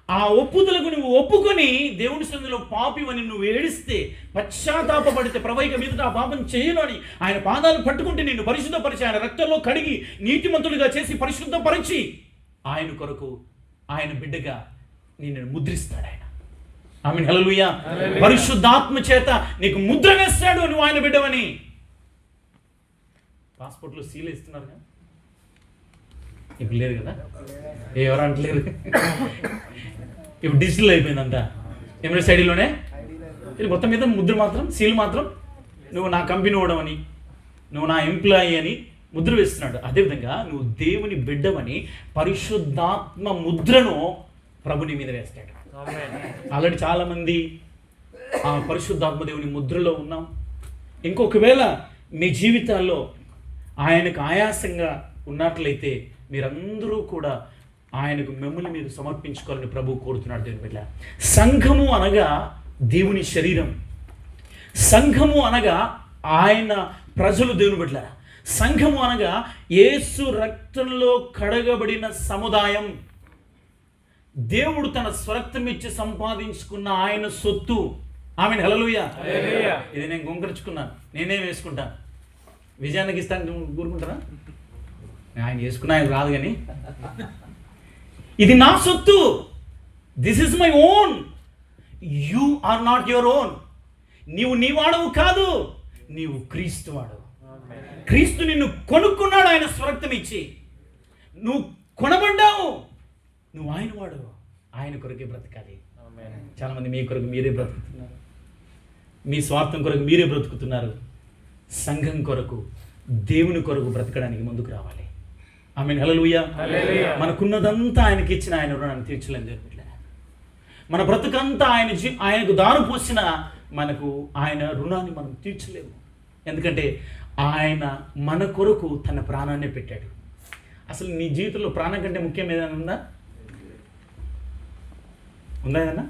ఆ ఒప్పుదలకు నువ్వు ఒప్పుకొని దేవుని సన్నిధిలో పాపివని నువ్వు ఏడిస్తే, పశ్చాత్తాపడితే, ప్రభు ఇక మీదట ఆ పాపం చేయను అని ఆయన పాదాలు పట్టుకుంటే నిన్ను పరిశుద్ధపరిచి ఆయన రక్తంలో కడిగి నీతిమంతులుగా చేసి పరిశుద్ధపరిచి ఆయన కొరకు, ఆయన బిడ్డగా నిన్ను ముద్రిస్తాడు ఆయన. ఆమేన్. హల్లెలూయా. పరిశుద్ధాత్మ చేత నీకు ముద్ర వేస్తాడు నువ్వు ఆయన బిడ్డవని. పాస్పోర్ట్లో సీల్ ఇస్తున్నారు కదా, ఇప్పుడు లేదు కదా, ఎవరు అంటలేరు. ఇప్పుడు డిజిటల్ అయిపోయిందంట. ఎమిరేట్స్ ఐడిలోనే ఇది మొత్తం మీద ముద్ర మాత్రం, సీల్ మాత్రం నువ్వు నా కంపెనీ ఓడమని, నువ్వు నా ఎంప్లాయీ అని ముద్ర వేస్తున్నాడు. అదేవిధంగా నువ్వు దేవుని బిడ్డవని పరిశుద్ధాత్మ ముద్రను ప్రభుని మీద వేస్తాడు. ఆల్రెడీ చాలామంది ఆ పరిశుద్ధాత్మ దేవుని ముద్రలో ఉన్నాం. ఇంకొకవేళ మీ జీవితాల్లో ఆయనకు ఆయాసంగా ఉన్నట్లయితే మీరందరూ కూడా ఆయనకు మిమ్మల్ని మీరు సమర్పించుకోవాలని ప్రభు కోరుతున్నాడు. దేవుని బిడ్డ, సంఘము అనగా దేవుని శరీరం, సంఘము అనగా ఆయన ప్రజలు. దేవుని బిడ్డ, సంఘము అనగా యేసు రక్తంలో కడగబడిన సముదాయం. దేవుడు తన స్వరక్తం ఇచ్చి సంపాదించుకున్న ఆయన సొత్తు. ఆమేన్. హల్లెలూయా. ఇది నేను గుంకరించుకున్నాను, నేనే వేసుకుంటాను. విజయానికి ఇస్తాను కూరుకుంటారా? ఆయన వేసుకున్నా ఆయన రాదు, కానీ ఇది నా సొత్తు. This is my own. You are not your own. నీవు నీ వాడవు కాదు, నీవు క్రీస్తు వాడవు. క్రీస్తు నిన్ను కొనుక్కున్నాడు ఆయన స్వరక్తం ఇచ్చి. నువ్వు కొనబడ్డావు, నువ్వు ఆయన వాడవు. ఆయన కొరకే బ్రతకాలి. చాలామంది మీ కొరకు మీరే బ్రతుకుతున్నారు, మీ స్వార్థం కొరకు మీరే బ్రతుకుతున్నారు. సంఘం కొరకు, దేవుని కొరకు బ్రతకడానికి ముందుకు రావాలి. ఆమేన్. హల్లెలూయా. మనకున్నదంతా ఆయనకి ఇచ్చిన ఆయన రుణాన్ని తీర్చలేం. మన బ్రతుకంతా ఆయనకు దారు పోసిన మనకు ఆయన రుణాన్ని మనం తీర్చలేము. ఎందుకంటే ఆయన మన కొరకు తన ప్రాణాన్ని పెట్టాడు. అసలు నీ జీవితంలో ప్రాణం కంటే ముఖ్యం ఏదైనా ఉందా? ఏదన్నా?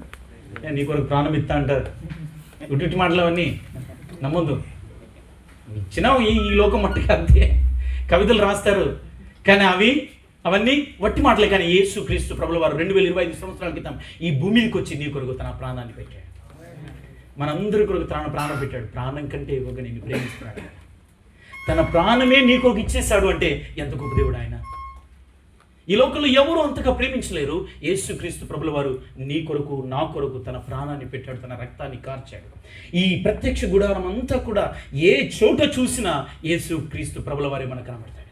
నీ కొరకు ప్రాణం ఇస్తా అంటారు. ఉట్టి మాటలు అవన్నీ నమ్మొద్దు. ఇచ్చినా ఈ లోకం మట్టుకు అంతే. కవితలు రాస్తారు, కానీ అవన్నీ వట్టి మాటలే. కానీ యేసు క్రీస్తు ప్రభుల వారు 2025 సంవత్సరాల క్రితం ఈ భూమికి వచ్చి నీ కొరకు తన ప్రాణాన్ని పెట్టాడు. మనందరి కొరకు తన ప్రాణం పెట్టాడు. ప్రాణం కంటే ఎక్కువగా నిన్ను ప్రేమిస్తున్నాడు. తన ప్రాణమే నీ కొరకు ఇచ్చేశాడు అంటే ఎంత గొప్ప దేవుడు ఆయన. ఈ లోకంలో ఎవరు అంతగా ప్రేమించలేరు. యేసుక్రీస్తు ప్రభుల వారు నీ కొరకు నా కొరకు తన ప్రాణాన్ని పెట్టాడు, తన రక్తాన్ని కార్చాడు. ఈ ప్రత్యక్ష గుడారం అంతా కూడా ఏ చోట చూసినా యేసుక్రీస్తు ప్రభుల వారే మనకు కనబడతాడు.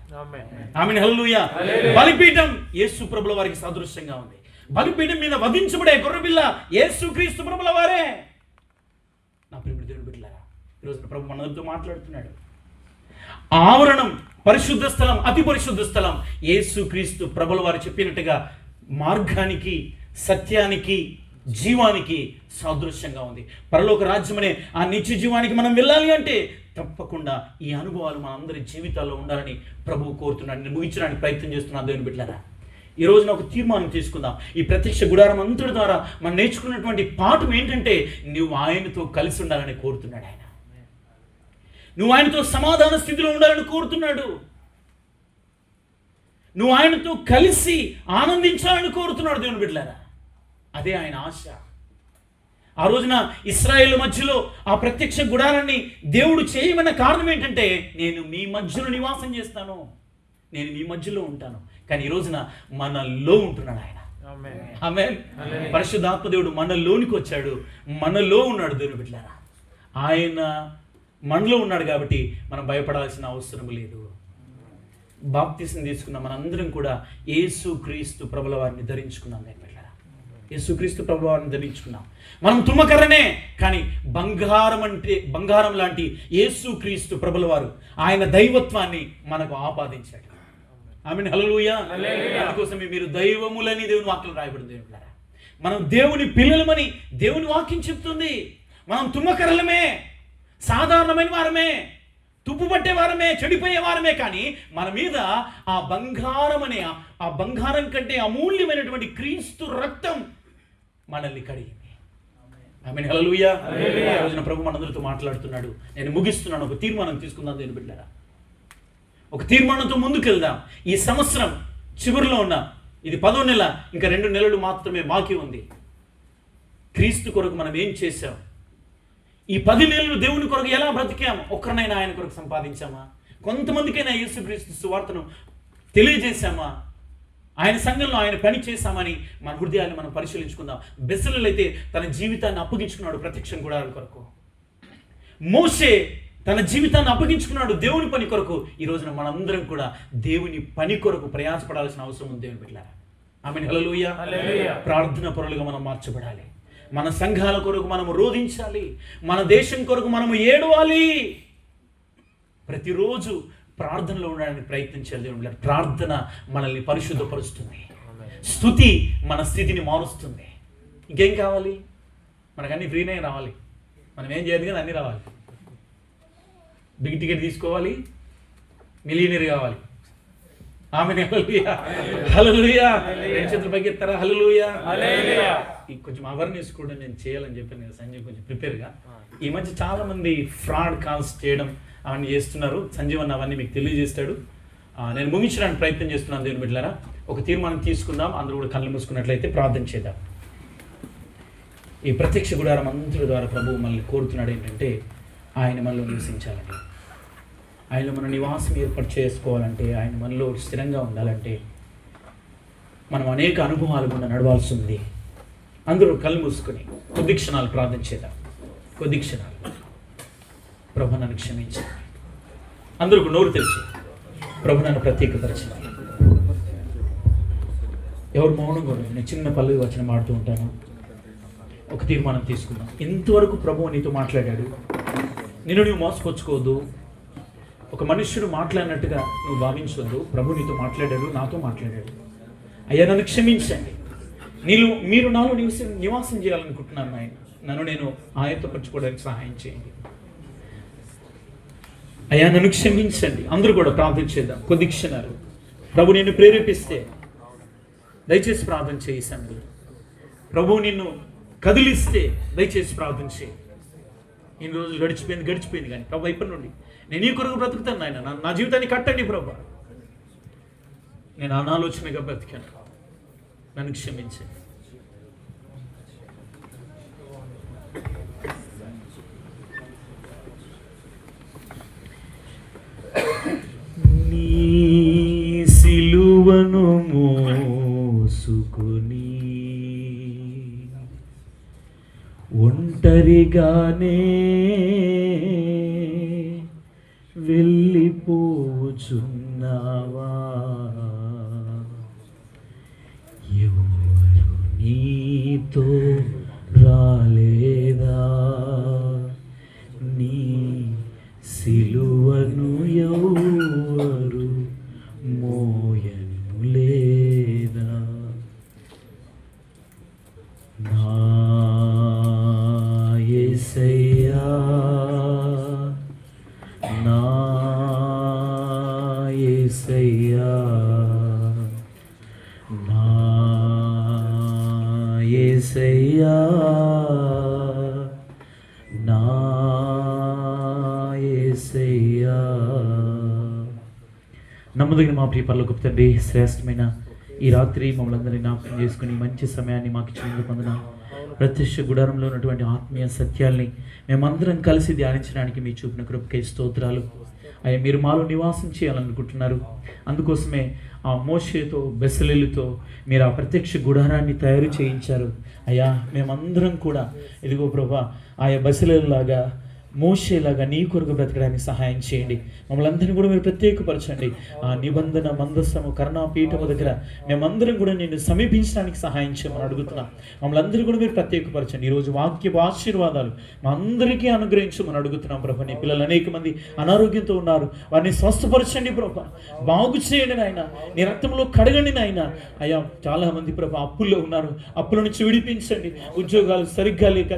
ఆమేన్, హల్లెలూయా. బలిపీఠం యేసు ప్రభుల వారికి సాదృశ్యంగా ఉంది. బలిపీఠం మీద వధించబడే గొర్రెపిల్ల యేసుక్రీస్తు ప్రభుల వారే. నా ప్రియమైన దేవుని బిడ్డలారా, ఈరోజు ప్రభు మనతో మాట్లాడుతున్నాడు. ఆవరణం, పరిశుద్ధ స్థలం, అతి పరిశుద్ధ స్థలం యేసుక్రీస్తు ప్రభుల వారు చెప్పినట్టుగా మార్గానికి, సత్యానికి, జీవానికి సాదృశ్యంగా ఉంది. పరలోక రాజ్యం అనే ఆ నిత్య జీవానికి మనం వెళ్ళాలి అంటే తప్పకుండా ఈ అనుభవాలు మన అందరి జీవితాల్లో ఉండాలని ప్రభువు కోరుతున్నాడు. నేను ముగించడానికి ప్రయత్నం చేస్తున్నాను దేవుని బిడ్డలారా. ఈ రోజున ఒక తీర్మానం తీసుకుందాం. ఈ ప్రత్యక్ష గుడారం అంతటి ద్వారా మనం నేర్చుకున్నటువంటి పాఠం ఏంటంటే, నువ్వు ఆయనతో కలిసి ఉండాలని కోరుతున్నాడు ఆయన. నువ్వు ఆయనతో సమాధాన స్థితిలో ఉండాలని కోరుతున్నాడు. నువ్వు ఆయనతో కలిసి ఆనందించాలని కోరుతున్నాడు దేవుని బిడ్డలారా. అదే ఆయన ఆశ. ఆ రోజున ఇశ్రాయేలు మధ్యలో ఆ ప్రత్యక్ష గుడారాన్ని దేవుడు చేయమన్న కారణం ఏంటంటే, నేను మీ మధ్యలో నివాసం చేస్తాను, నేను మీ మధ్యలో ఉంటాను. కానీ ఈ రోజున మనలో ఉంటున్నాడు ఆయన. ఆమేన్. పరిశుద్ధాత్మ దేవుడు మనలోనికి వచ్చాడు, మనలో ఉన్నాడు దేవుని బిడ్డలారా. ఆయన మనలో ఉన్నాడు కాబట్టి మనం భయపడాల్సిన అవసరం లేదు. బాప్తిసం తీసుకున్న మనందరం కూడా యేసుక్రీస్తు ప్రభుల వారిని ధరించుకున్నాం దేవుని బిడ్డలారా. యేసుక్రీస్తు ప్రభుల వారిని ధరించుకున్నాం. మనం తుమ్మకర్రనే, కానీ బంగారం లాంటి యేసుక్రీస్తు ప్రభుల వారు ఆయన దైవత్వాన్ని మనకు ఆపాదించాడు. ఆమేన్, హల్లెలూయా. అందుకోసమే మీరు దైవములని దేవుని వాక్యం రాయబడింది దేవుని బిడ్డలారా. మనం దేవుని పిల్లలమని దేవుని వాక్యం చెప్తుంది. మనం తుమ్మకర్రలమే, సాధారణమైన వారమే, తుప్పు పట్టే వారమే, చెడిపోయే వారమే. కానీ మన మీద ఆ బంగారం అనే ఆ బంగారం కంటే అమూల్యమైనటువంటి క్రీస్తు రక్తం మనల్ని కడిగింది. ఆమేన్, హల్లెలూయా. ఈ రోజున ప్రభు మనందరితో మాట్లాడుతున్నాడు. నేను ముగిస్తున్నాను. ఒక తీర్మానం తీసుకుందాం దేవుని బిడ్డలారా. ఒక తీర్మానంతో ముందుకెళ్దాం. ఈ సంవత్సరం చివరిలో ఉన్న ఇది 10వ నెల, ఇంకా 2 నెలలు మాత్రమే బాకీ ఉంది. క్రీస్తు కొరకు మనం ఏం చేశాం? ఈ 10 నెలలు దేవుని కొరకు ఎలా బ్రతికాము? ఒక్కరినైనా ఆయన కొరకు సంపాదించామా? కొంతమందికైనా యేసుక్రీస్తు సువార్తను తెలియజేశామా? ఆయన సంఘంలో ఆయన పని చేశామని మన హృదయాన్ని మనం పరిశీలించుకుందాం. బెసలేలు అయితే తన జీవితాన్ని అప్పగించుకున్నాడు ప్రత్యక్షం గుడారం కొరకు. మోషే తన జీవితాన్ని అప్పగించుకున్నాడు దేవుని పని కొరకు. ఈ రోజున మనందరం కూడా దేవుని పని కొరకు ప్రయాసపడాల్సిన అవసరం ఉంది దేవుని బిడ్డలారా. ఆమేన్, హల్లెలూయా. ప్రార్థన పరులుగా మనం మార్చబడాలి. మన సంఘాల కొరకు మనం రోధించాలి. మన దేశం కొరకు మనం ఏడవాలి. ప్రతిరోజు ప్రార్థనలో ఉండడానికి ప్రయత్నించాలి దేవుని బిడ్డలారా. ప్రార్థన మనల్ని పరిశుద్ధపరుస్తుంది. స్తుతి మన స్థితిని మారుస్తుంది. ఇంకేం కావాలి? మనకన్నీ ఫ్రీనే రావాలి. మనం ఏం చేయదు కానీ అన్నీ రావాలి. బిగ్ టికెట్ తీసుకోవాలి, మిలియనర్ కావాలి. ఆమేన్, హల్లెలూయా. హల్లెలూయా. రెండు చేతులు పైకి ఎత్తారా? హల్లెలూయా. ఈ కొంచెం అవేర్నెస్ కూడా నేను చేయాలని చెప్పాను కదా సంజయ్, కొంచెం ప్రిపేర్గా. ఈ మధ్య చాలా మంది ఫ్రాడ్ కాల్స్ చేయడం అవన్నీ చేస్తున్నారు. సంజీవ్ అన్న అవన్నీ మీకు తెలియజేస్తాడు. నేను ముగించడానికి ప్రయత్నం చేస్తున్నాను దేవుని బిడ్డలారా. ఒక తీర్మానం తీసుకుందాం. అందరూ కూడా కళ్ళు మూసుకున్నట్లయితే ప్రార్థన చేద్దాం. ఈ ప్రత్యక్ష గుడారం అంతటి ద్వారా ప్రభువు మనల్ని కోరుతున్నాడు ఏంటంటే, ఆయన మనలో నివసించాలని, ఆయన మన నివాసం ఏర్పాటు చేసుకోవాలంటే, ఆయన మనలో స్థిరంగా ఉండాలంటే మనం అనేక అనుభవాలు గుండా నడవాల్సి ఉంది. అందరూ కళ్ళు మూసుకొని కొద్ది క్షణాలు ప్రార్థన చేద్దాం. కొద్ది క్షణాలు. ప్రభు నన్ను క్షమించండి. అందరూ నోరు తెరిచి ప్రభు నన్ను ప్రత్యేకపరిచింది. ఎవరు మౌనంగా ఉన్నారు? నేను చిన్న పల్లవి వచనం ఆడుతూ ఉంటాను. ఒక తీర్మానం తీసుకుందాం. ఇంతవరకు ప్రభువు నీతో మాట్లాడాడు. నిన్ను నువ్వు మోసపుచ్చుకోవద్దు. ఒక మనుష్యుడు మాట్లాడినట్టుగా నువ్వు భావించవద్దు. ప్రభు నీతో మాట్లాడాడు, నాతో మాట్లాడాడు. అయ్యా నన్ను క్షమించండి. మీరు నాలో నివాసం చేయాలనుకుంటున్నాను ఆయన. నన్ను నేను ఆయనతో పరచుకోవడానికి సహాయం చేయండి. అయ్యా నన్ను క్షమించండి. అందరూ కూడా ప్రార్థన చేద్దాం కొద్ది క్షణాలు. ప్రభు నిన్ను ప్రేరేపిస్తే దయచేసి ప్రార్థన చేయిసండి. ప్రభు నిన్ను కదిలిస్తే దయచేసి ప్రార్థన చేయి. ఇన్ని రోజులు గడిచిపోయింది కానీ ప్రభు ఇప్పటి నుండి నేను ఈ కొరకు బ్రతుకుతాను ఆయన. నా జీవితాన్ని కట్టండి ప్రభు. నేను అనాలోచనగా బ్రతికాను, నన్ను క్షమించండి. నీ సిలువను చేసుకుని ఒంటరిగానే వెళ్ళిపోచున్నావా? ఎవరు నీతో రాలేదా? నీ సిలువను ఎవరు మోయను లేదా? నా యేసయ్యా, నా యేసయ్యా, నా యేసయ్యా, నా యేసయ్యా. నమ్మదగిన మా ప్రియ పరలోకపు తండ్రి, శ్రేష్టమైన ఈ రాత్రి మమ్మల్ని అందరినీ జ్ఞాపకం చేసుకుని మంచి సమయాన్ని మాకు ఇచ్చినందుకు వందనాలు. ప్రత్యక్ష గుడారంలో ఉన్నటువంటి ఆత్మీయ సత్యాల్ని మేమందరం కలిసి ధ్యానించడానికి మీ చూపిన కృపకై స్తోత్రాలు. అయ్యా, మీరు మాలో నివాసం చేయాలనుకుంటున్నారు. అందుకోసమే ఆ మోషేతో బెసలేలుతో మీరు ఆ ప్రత్యక్ష గుడారాన్ని తయారు చేయించారు. అయ్యా, మేమందరం కూడా ఇదిగో ప్రభా ఆయా బెసలేలులాగా మోషేలాగా నీ కొరకు బ్రతకడానికి సహాయం చేయండి. మమ్మల్ని అందరినీ కూడా మీరు ప్రత్యేకపరచండి. ఆ నిబంధన మందస్సము కరుణాపీఠము దగ్గర మేమందరం కూడా నిన్ను సమీపించడానికి సహాయం చేయమని అడుగుతున్నాం. మమ్మల్ని అందరూ కూడా మీరు ప్రత్యేకపరచండి. ఈరోజు వాక్యపు ఆశీర్వాదాలు మా అందరికీ అనుగ్రహించమని అడుగుతున్నాం ప్రభా. నీ పిల్లలు అనేక మంది అనారోగ్యంతో ఉన్నారు, వారిని స్వస్థపరచండి ప్రభా. బాగు చేయండి నాయన, నీ రక్తంలో కడగండి నాయన. అయ్యా, చాలా మంది ప్రభా అప్పుల్లో ఉన్నారు, అప్పుల నుంచి విడిపించండి. ఉద్యోగాలు సరిగ్గా లేక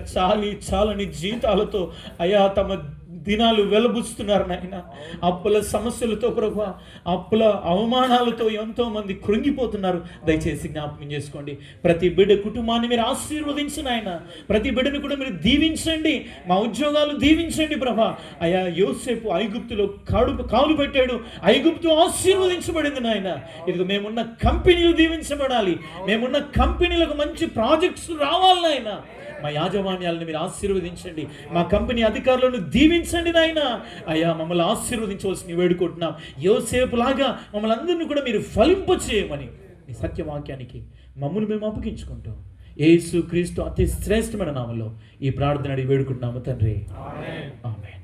చాలని జీతాలతో అయ్యా తమ దినాలు వెలబుస్తున్నారు నాయన. అప్పుల సమస్యలతో ప్రభా, అప్పుల అవమానాలతో ఎంతో మంది కృంగిపోతున్నారు. దయచేసి జ్ఞాపకం చేసుకోండి. ప్రతి బిడ్డ కుటుంబాన్ని మీరు ఆశీర్వదించు నాయన. ప్రతి బిడ్డను కూడా మీరు దీవించండి. మా ఉద్యోగాలు దీవించండి ప్రభా. అయ్యా, యోసేపు ఐగుప్తులో కాలు పెట్టాడు, ఐగుప్తు ఆశీర్వదించబడింది నాయన. ఇదిగో మేమున్న కంపెనీలు దీవించబడాలి, మేమున్న కంపెనీలకు మంచి ప్రాజెక్ట్స్ రావాలి నాయన. మా యాజమాన్యాలను మీరు ఆశీర్వదించండి, మా కంపెనీ అధికారులను దీవించండి నాయన. అయ్యా, మమ్మల్ని ఆశీర్వదించవలసి వేడుకుంటున్నాం. యోసేపు లాగా మమ్మల్ని అందరినీ కూడా మీరు ఫలింపచేయమని ఈ సత్యవాక్యానికి మమ్మల్ని మేము అప్పగించుకుంటాం. యేసు క్రీస్తు అతి శ్రేష్టమైన నామంలో ఈ ప్రార్థన అడిగి వేడుకుంటున్నాము తండ్రి. ఆమేన్.